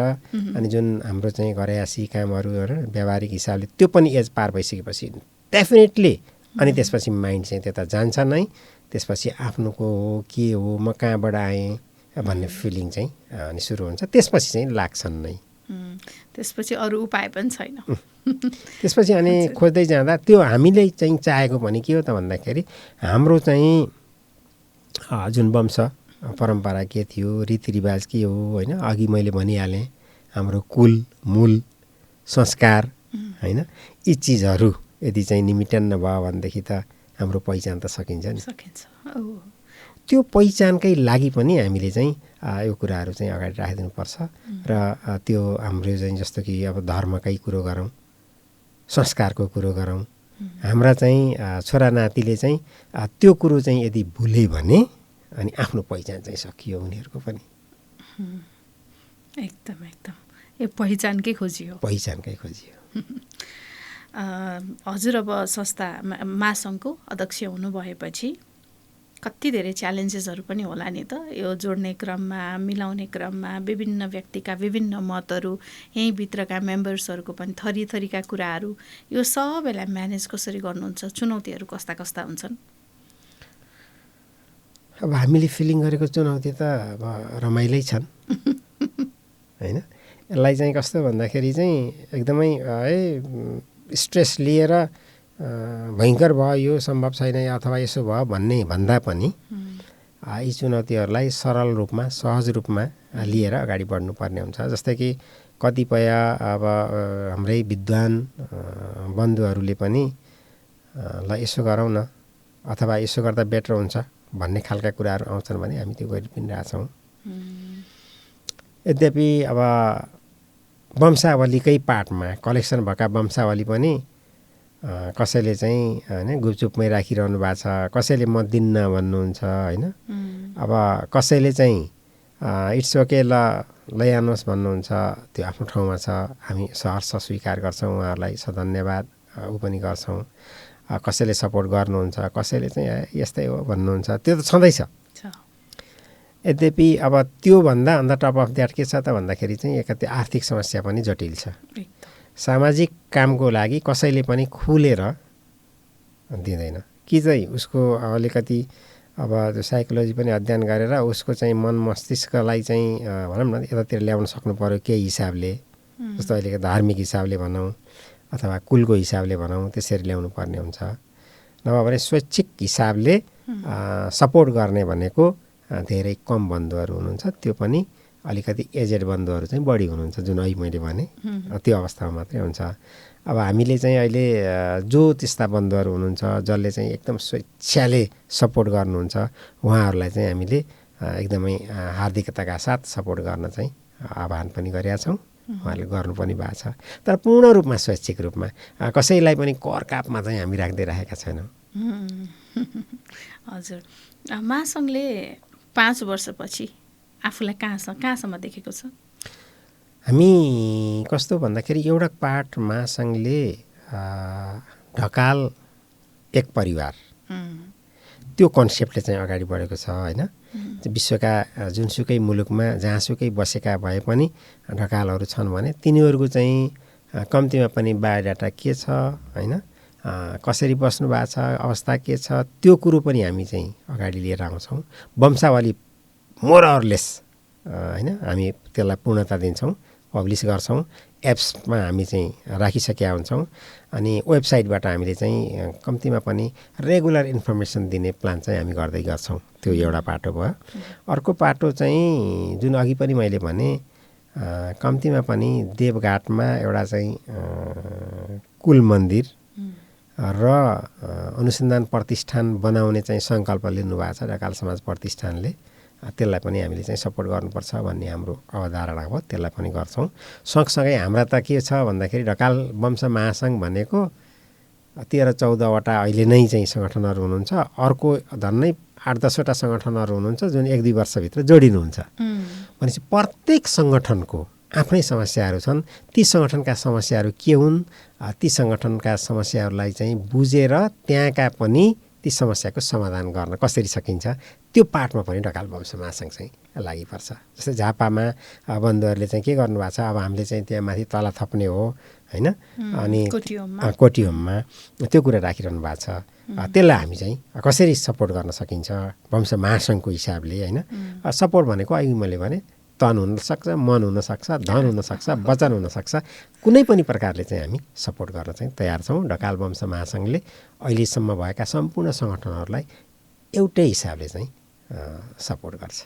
अनि जुन हाम्रो चाहिँ घरयासी कामहरू व्यावहारिक हिसाबले त्यो पनि एज पार भइसकेपछि डेफिनेटली अनि त्यसपछि माइन्ड चाहिँ त्यता जान्छ नै। त्यसपछि आफ्नोको हो के हो, म कहाँबाट आएँ भन्ने फिलिङ चाहिँ अनि सुरु हुन्छ। त्यसपछि चाहिँ लाग्छन् नै, त्यसपछि अरू उपाय पनि छैन। त्यसपछि अनि खोज्दै जाँदा त्यो हामीले चाहिँ चाहेको पनि के हो त भन्दाखेरि हाम्रो चाहिँ जुन वंश परम्परा के थियो, रीतिरिवाज के हो होइन, अघि मैले भनिहालेँ हाम्रो कुल मूल संस्कार होइन, यी चिजहरू यदि चाहिँ निमिटन्न भयो भनेदेखि त हाम्रो पहिचान त सकिन्छ नि। त्यो पहिचानकै लागि पनि हामीले चाहिँ यो कुराहरू चाहिँ अगाडि राखिदिनुपर्छ। र त्यो हाम्रो चाहिँ जस्तो कि अब धर्मकै कुरो गरौँ, संस्कारको कुरो गरौँ, हाम्रा चाहिँ छोरा नातिले चाहिँ त्यो कुरो चाहिँ यदि भुले भने अनि आफ्नो पहिचान चाहिँ सकियो उनीहरूको पनि। एकदम एकदम यो पहिचानकै खोजियो। हजुर अब संस्था महासङ्घको अध्यक्ष हुनुभएपछि कति धेरै च्यालेन्जेसहरू पनि होला नि त, यो जोड्ने क्रममा, मिलाउने क्रममा, विभिन्न व्यक्तिका विभिन्न मतहरू, यहीँभित्रका मेम्बर्सहरूको पनि थरी थरीका कुराहरू, यो सबैलाई म्यानेज कसरी गर्नुहुन्छ? चुनौतीहरू कस्ता कस्ता हुन्छन्? अब हामीले फिलिङ गरेको चुनौती त अब रमाइलै छन् होइन। यसलाई चाहिँ कस्तो भन्दाखेरि चाहिँ एकदमै स्ट्रेस लिएर भयङ्कर भयो यो सम्भव छैन अथवा यसो भयो भन्ने भन्दा पनि यी चुनौतीहरूलाई सरल रूपमा सहज रूपमा लिएर अगाडि बढ्नुपर्ने हुन्छ। जस्तै कि कतिपय अब हाम्रै विद्वान बन्धुहरूले पनि ल यसो गरौँ न अथवा यसो गर्दा बेटर हुन्छ भन्ने खालका कुराहरू आउँछन् भने हामी त्यो गरि पनि रहेछौँ। यद्यपि अब वंशावलीकै पार्टमा कलेक्सन भएका वंशावली पनि कसैले चाहिँ होइन गुपचुपमै राखिरहनु भएको छ, कसैले म दिन्न भन्नुहुन्छ होइन। अब कसैले चाहिँ इट्स ओके लैजानुहोस् भन्नुहुन्छ, त्यो आफ्नो ठाउँमा छ, हामी सहर्ष स्वीकार गर्छौँ, उहाँहरूलाई सधन्यवाद पनि गर्छौँ। कसैले सपोर्ट गर्नुहुन्छ, कसैले चाहिँ यस्तै हो भन्नुहुन्छ, त्यो त छँदैछ। यद्यपि अब त्योभन्दा on the top of that के छ त भन्दाखेरि चाहिँ एकति आर्थिक समस्या पनि जटिल छ। सामाजिक कामको लागि कसैले पनि खुलेर दिँदैन कि चाहिँ उसको अलिकति अब त्यो साइकोलोजी पनि अध्ययन गरेर उसको चाहिँ मन मस्तिष्कलाई चाहिँ भनौँ न यतातिर ल्याउन सक्नु पऱ्यो केही हिसाबले, जस्तो अहिलेको धार्मिक हिसाबले भनौँ अथवा कुलको हिसाबले भनौँ, त्यसरी ल्याउनु पर्ने हुन्छ। नभए भने स्वैच्छिक हिसाबले सपोर्ट गर्ने भनेको धेरै कम बन्धुहरू हुनुहुन्छ, त्यो पनि अलिकति एजेड बन्धुहरू चाहिँ बढी हुनुहुन्छ, जुन अहिले मैले भने त्यो अवस्थामा मात्रै हुन्छ। अब हामीले चाहिँ अहिले जो त्यस्ता बन्धुहरू हुनुहुन्छ जसले चाहिँ एकदम स्वेच्छाले सपोर्ट गर्नुहुन्छ उहाँहरूलाई चाहिँ हामीले एकदमै हार्दिकताका साथ सपोर्ट गर्न चाहिँ आह्वान पनि गरेका छौँ, उहाँहरूले गर्नु पनि भएको छ। तर पूर्ण रूपमा स्वैच्छिक रूपमा कसैलाई पनि करकापमा चाहिँ हामी राख्दै राखेका छैनौँ। हजुर, महासङ्घले 5 वर्षपछि आफूलाई कहाँसम्म देखेको छ? हामी कस्तो भन्दाखेरि एउटा पार्ट महासङ्घले ढकाल एक परिवार त्यो कन्सेप्टले चाहिँ अगाडि बढेको छ होइन। विश्वका जुनसुकै मुलुकमा जहाँसुकै बसेका भए पनि ढकालहरू छन् भने तिनीहरूको चाहिँ कम्तीमा पनि बायोडाटा के छ होइन, कसरी बस्नु भएको छ, अवस्था के छ, त्यो कुरो पनि हामी चाहिँ अगाडि लिएर आउँछौँ। वंशावली मोर अर लेस होइन हामी त्यसलाई पूर्णता दिन्छौँ, पब्लिस गर्छौँ, एप्समा हामी चाहिँ राखिसकेका हुन्छौँ। अनि वेबसाइटबाट हामीले चाहिँ कम्तीमा पनि रेगुलर इन्फर्मेसन दिने प्लान चाहिँ हामी गर्दै गर्छौँ। त्यो एउटा पाटो भयो। अर्को पाटो चाहिँ जुन अघि पनि मैले भने कम्तीमा पनि देवघाटमा एउटा चाहिँ कुल मन्दिर र अनुसन्धान प्रतिष्ठान बनाउने चाहिँ सङ्कल्प लिनुभएको छ ढकाल समाज प्रतिष्ठानले। त्यसलाई पनि हामीले चाहिँ सपोर्ट गर्नुपर्छ भन्ने हाम्रो अवधारणा हो, त्यसलाई पनि गर्छौँ। सँगसँगै हाम्रा त के छ भन्दाखेरि ढकाल वंश महासङ्घ भनेको 13-14वटा अहिले नै चाहिँ सङ्गठनहरू हुनुहुन्छ। अर्को झन्नै 8-10वटा सङ्गठनहरू हुनुहुन्छ जुन 1-2 वर्षभित्र जोडिनुहुन्छ। भनेपछि प्रत्येक सङ्गठनको आफ्नै समस्याहरू छन्। ती सङ्गठनका समस्याहरू के हुन्, ती सङ्गठनका समस्याहरूलाई चाहिँ बुझेर त्यहाँका पनि ती समस्याको समाधान गर्न कसरी सकिन्छ त्यो पाठमा पनि ढकाल वंश महासङ्घ चाहिँ लागिपर्छ। जस्तै झापामा बन्धुहरूले चाहिँ के गर्नुभएको छ, अब हामीले चाहिँ त्यहाँ माथि तला थप्ने हो होइन, अनि कोटीहोममा त्यो कुरा राखिरहनु भएको छ। त्यसलाई हामी चाहिँ कसरी सपोर्ट गर्न सकिन्छ वंश महासङ्घको हिसाबले होइन। सपोर्ट भनेको अहिले मैले भने तन हुनसक्छ, मन हुनसक्छ, धन हुनसक्छ, वचन हुनसक्छ, कुनै पनि प्रकारले चाहिँ हामी सपोर्ट गर्न चाहिँ तयार छौँ। ढकाल वंश महासङ्घले अहिलेसम्म भएका सम्पूर्ण सङ्गठनहरूलाई एउटै हिसाबले चाहिँ सपोर्ट गर्छ।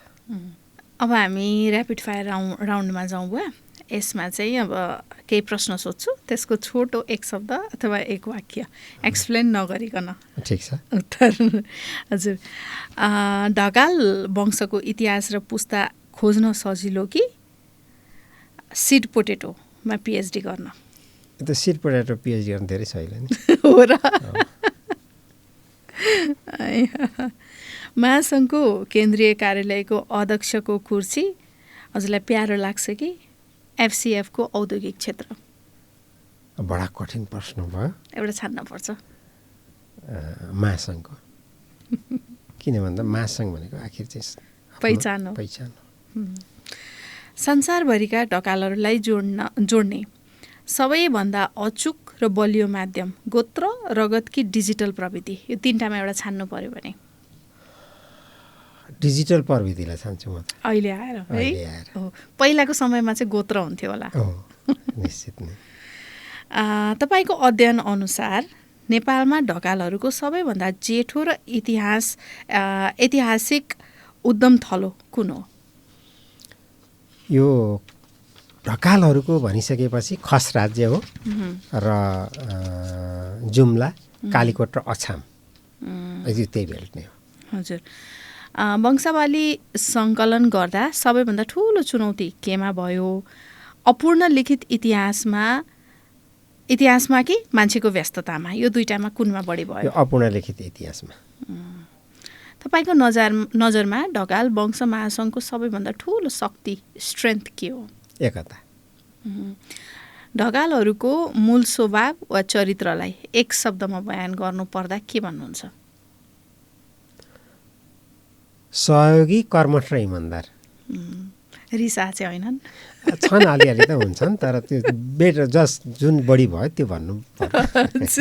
अब हामी ऱ्यापिड फायर राउन्डमा जाउँ बुवा। यसमा चाहिँ अब केही प्रश्न सोध्छु, त्यसको छोटो एक शब्द अथवा एक वाक्य एक्सप्लेन नगरिकन ठिक छ उत्तर। हजुर, ढकाल वंशको इतिहास र पुस्ता खोज्न सजिलो कि सिड पोटेटोमा पिएचडी गर्न? त्यो सिड पोटेटो पिएचडी गर्न धेरै सजिलो नि हो र? महासङ्घको केन्द्रीय कार्यालयको अध्यक्षको कुर्सी हजुरलाई प्यारो लाग्छ कि एफसिएफको औद्योगिक क्षेत्र? बडा कठिन प्रश्न भयो। एउटा छान्न पर्छ। महासङ्घको। किन भन्दा महासङ्घ भनेको आखिर चाहिँ पहिचान हो। संसारभरिका ढकालहरूलाई जोड्ने सबैभन्दा अचुक र बलियो माध्यम गोत्र, रगत कि डिजिटल प्रविधि? यो तिनटामा एउटा छान्नु पर्यो भने डिजिटल प्रविधिलाई छान्छु म त। अहिले आएर है हो, पहिलाको समयमा चाहिँ गोत्र हुन्थ्यो होला। निश्चित नै। तपाईँको अध्ययन अनुसार नेपालमा ढकालहरूको सबैभन्दा जेठो र ऐतिहासिक उद्यम थलो कुन हो? यो ढकालहरूको भनिसकेपछि खस राज्य हो र जुम्ला, कालीकोट र अछाम त्यही बेल्ट नै हो। हजुर, वंशावली सङ्कलन गर्दा सबैभन्दा ठुलो चुनौती केमा भयो? अपूर्ण लिखित इतिहासमा कि मान्छेको व्यस्ततामा? यो दुईटामा कुनमा बढी भयो? अपूर्ण लिखित इतिहासमा। तपाईँको नजरमा ढकाल वंश महासङ्घको सबैभन्दा ठुलो शक्ति स्ट्रेन्थ के हो? एकता। ढकालहरूको मूल स्वभाव वा चरित्रलाई एक शब्दमा बयान गर्नु पर्दा के भन्नुहुन्छ? सहयोगी, कर्मठ र इमान्दार। रिसा चाहिँ होइनन्? छन्, अलिअलि त हुन्छन्, तर त्यो बेटर जुन बढी भयो त्यो भन्नु पर्छ।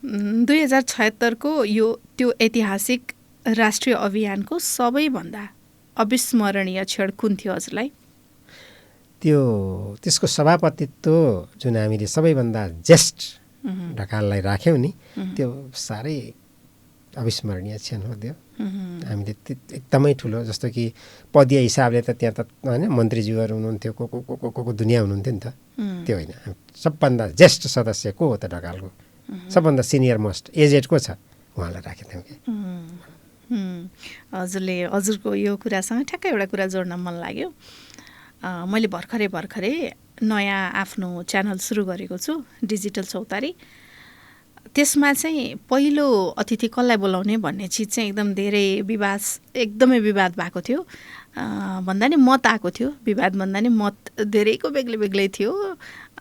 2076को त्यो ऐतिहासिक राष्ट्रिय अभियानको सबैभन्दा अविस्मरणीय क्षण कुन थियो हजुरलाई? त्यसको सभापतित्व जुन हामीले सबैभन्दा जेस्ट ढकाललाई राख्यौँ नि, त्यो साह्रै अविस्मरणीय क्षण हो त्यो। हामीले एकदमै ठुलो, जस्तो कि पदीय हिसाबले त त्यहाँ त होइन मन्त्रीज्यूहरू हुनुहुन्थ्यो, को दुनियाँ हुनुहुन्थ्यो नि त, त्यो होइन। सबभन्दा जेस्ट सदस्य को हो त ढकालको? सबभन्दा सिनियर मोस्ट एजेड को छ, उहाँलाई राखेको थियौँ कि। हजुरको यो कुरासँग ठ्याक्कै एउटा कुरा जोड्न मन लाग्यो। मैले भर्खरै नयाँ आफ्नो च्यानल सुरु गरेको छु, डिजिटल चौतारी। त्यसमा चाहिँ पहिलो अतिथि कसलाई बोलाउने भन्ने चिज चाहिँ एकदमै विवाद भएको थियो। भन्दा नि मत आएको थियो, विवाद भन्दा नि मत धेरैको बेग्लै थियो।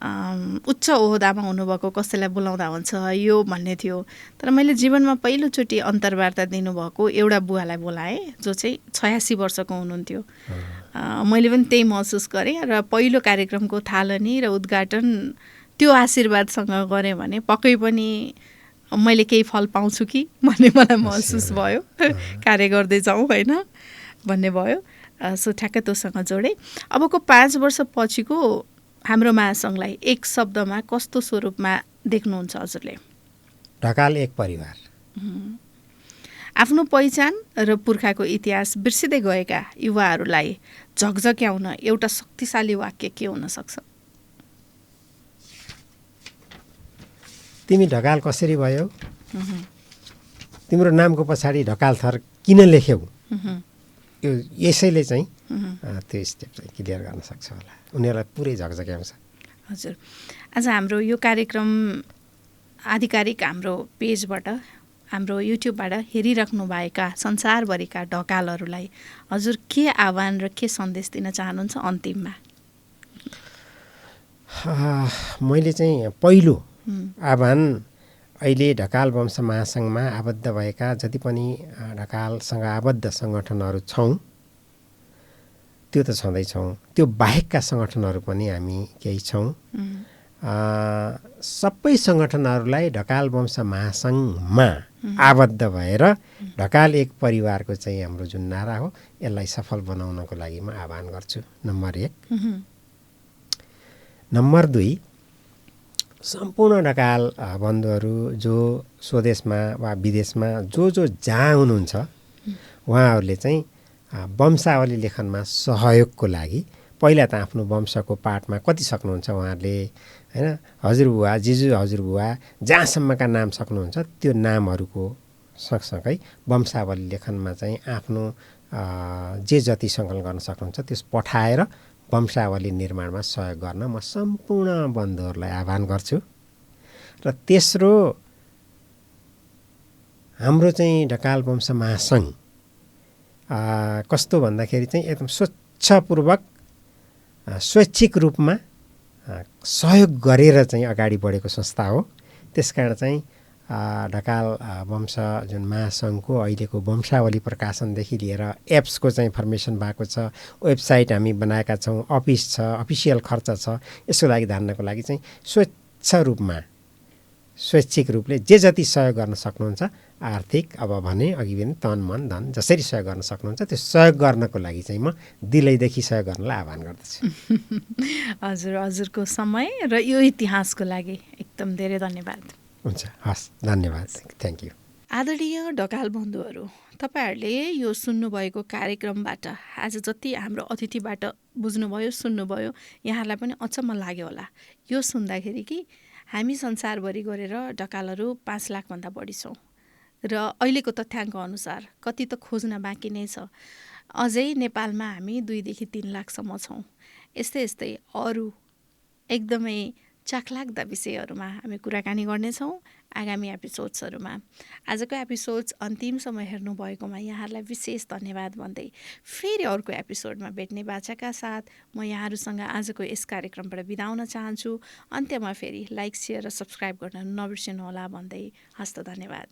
उच्च ओहदामा हुनुभएको कसैलाई बोलाउँदा हुन्छ यो भन्ने थियो। तर मैले जीवनमा पहिलोचोटि अन्तर्वार्ता दिनुभएको एउटा बुवालाई बोलाएँ, जो चाहिँ 86 वर्षको हुनुहुन्थ्यो। मैले पनि त्यही महसुस गरेँ र पहिलो कार्यक्रमको थालनी र उद्घाटन त्यो आशीर्वादसँग गरेँ भने पक्कै पनि मैले केही फल पाउँछु कि भन्ने मलाई महसुस भयो। कार्य गर्दै जाउँ होइन भन्ने भयो। सो ठ्याक्कै तोसँग जोडेँ। अबको 5 वर्षपछिको हाम्रो महासङ्घलाई एक शब्दमा कस्तो स्वरूपमा देख्नुहुन्छ हजुरले? ढकाल एक परिवार। आफ्नो पहिचान र पुर्खाको इतिहास बिर्सिँदै गएका युवाहरूलाई झकझक्याउन एउटा शक्तिशाली वाक्य के हुन सक्छ? तिमी ढकाल कसरी भयो, तिम्रो नामको पछाडि ढकाल थर किन लेख्यौ, यो यसैले चाहिँ त्यो स्टेप चाहिँ क्लियर गर्न सक्छ होला, उनीहरूलाई पुरै झकझक्याउँछ। हजुर, आज हाम्रो यो कार्यक्रम आधिकारिक हाम्रो पेजबाट, हाम्रो युट्युबबाट हेरिराख्नुभएका संसारभरिका ढकालहरूलाई हजुर के आह्वान र के सन्देश दिन चाहनुहुन्छ अन्तिममा? मैले चाहिँ पहिलो आह्वान अहिले ढकाल वंश महासङ्घमा आबद्ध भएका जति पनि ढकालसँग आबद्ध सङ्गठनहरू छौँ, त्यो त छँदैछौँ, त्यो बाहेकका सङ्गठनहरू पनि हामी केही छौँ। सबै सङ्गठनहरूलाई ढकाल वंश महासङ्घमा आबद्ध भएर ढकाल एक परिवारको चाहिँ हाम्रो जुन नारा हो यसलाई सफल बनाउनको लागि म आह्वान गर्छु, नम्बर 1। नम्बर 2, सम्पूर्ण ढकाल बन्धुहरू जो स्वदेशमा वा विदेशमा जो जहाँ हुनुहुन्छ उहाँहरूले चाहिँ वंशावली लेखनमा सहयोगको लागि पहिला त आफ्नो वंशको पाठमा कति सक्नुहुन्छ उहाँहरूले, होइन, हजुरबुवा, जिजु हजुरबुवा जहाँसम्मका नाम सक्नुहुन्छ त्यो नामहरूको सँगसँगै वंशावली लेखनमा चाहिँ आफ्नो जे जति सङ्कलन गर्न सक्नुहुन्छ त्यस पठाएर वंशावली निर्माणमा सहयोग गर्न म सम्पूर्ण बन्धुहरूलाई आह्वान गर्छु। र तेस्रो, हाम्रो चाहिँ ढकाल वंश महासङ्घ कस्तो भन्दाखेरि चाहिँ एकदम स्वच्छपूर्वक स्वैच्छिक रूपमा सहयोग गरेर चाहिँ अगाडि बढेको संस्था हो। त्यसकारण चाहिँ ढकाल वंश जुन महासङ्घको अहिलेको वंशावली प्रकाशनदेखि लिएर एप्सको चाहिँ फर्मेसन भएको छ, वेबसाइट हामी बनाएका छौँ, अफिस छ, अफिसियल खर्च छ, यसको लागि धान्नको लागि चाहिँ स्वच्छ रूपमा स्वैच्छिक रूपले जे जति सहयोग गर्न सक्नुहुन्छ, आर्थिक अब भने अघि पनि तन मन धन जसरी सहयोग गर्न सक्नुहुन्छ त्यो सहयोग गर्नको लागि चाहिँ म दिलैदेखि सहयोग गर्नलाई आह्वान गर्दछु। हजुर, हजुरको समय र यो इतिहासको लागि एकदम धेरै धन्यवाद। हुन्छ, हस्, धन्यवाद, थ्याङ्क यू। आदरणीय ढकाल बन्धुहरू, तपाईँहरूले यो सुन्नुभएको कार्यक्रमबाट आज जति हाम्रो अतिथिबाट बुझ्नुभयो, सुन्नुभयो, यहाँहरूलाई पनि अचम्म लाग्यो होला यो सुन्दाखेरि कि हामी संसारभरि गरेर ढकालहरू 5 लाखभन्दा बढी छौँ र अहिलेको तथ्याङ्क अनुसार कति त खोज्न बाँकी नै छ। अझै नेपालमा हामी 2 देखि 3 लाखसम्म छौँ। यस्तै यस्तै अरू एकदमै चाखलाग्दा विषयहरूमा हामी कुराकानी गर्नेछौँ आगामी एपिसोड्सहरूमा। आजको एपिसोड्स अन्तिमसम्म हेर्नुभएकोमा यहाँहरूलाई विशेष धन्यवाद भन्दै फेरि अर्को एपिसोडमा भेट्ने बाचाका साथ म यहाँहरूसँग आजको यस कार्यक्रमबाट बिदा हुन चाहन्छु। अन्त्यमा फेरि लाइक, सेयर र सब्सक्राइब गर्न नबिर्सिनुहोला भन्दै हस्त धन्यवाद।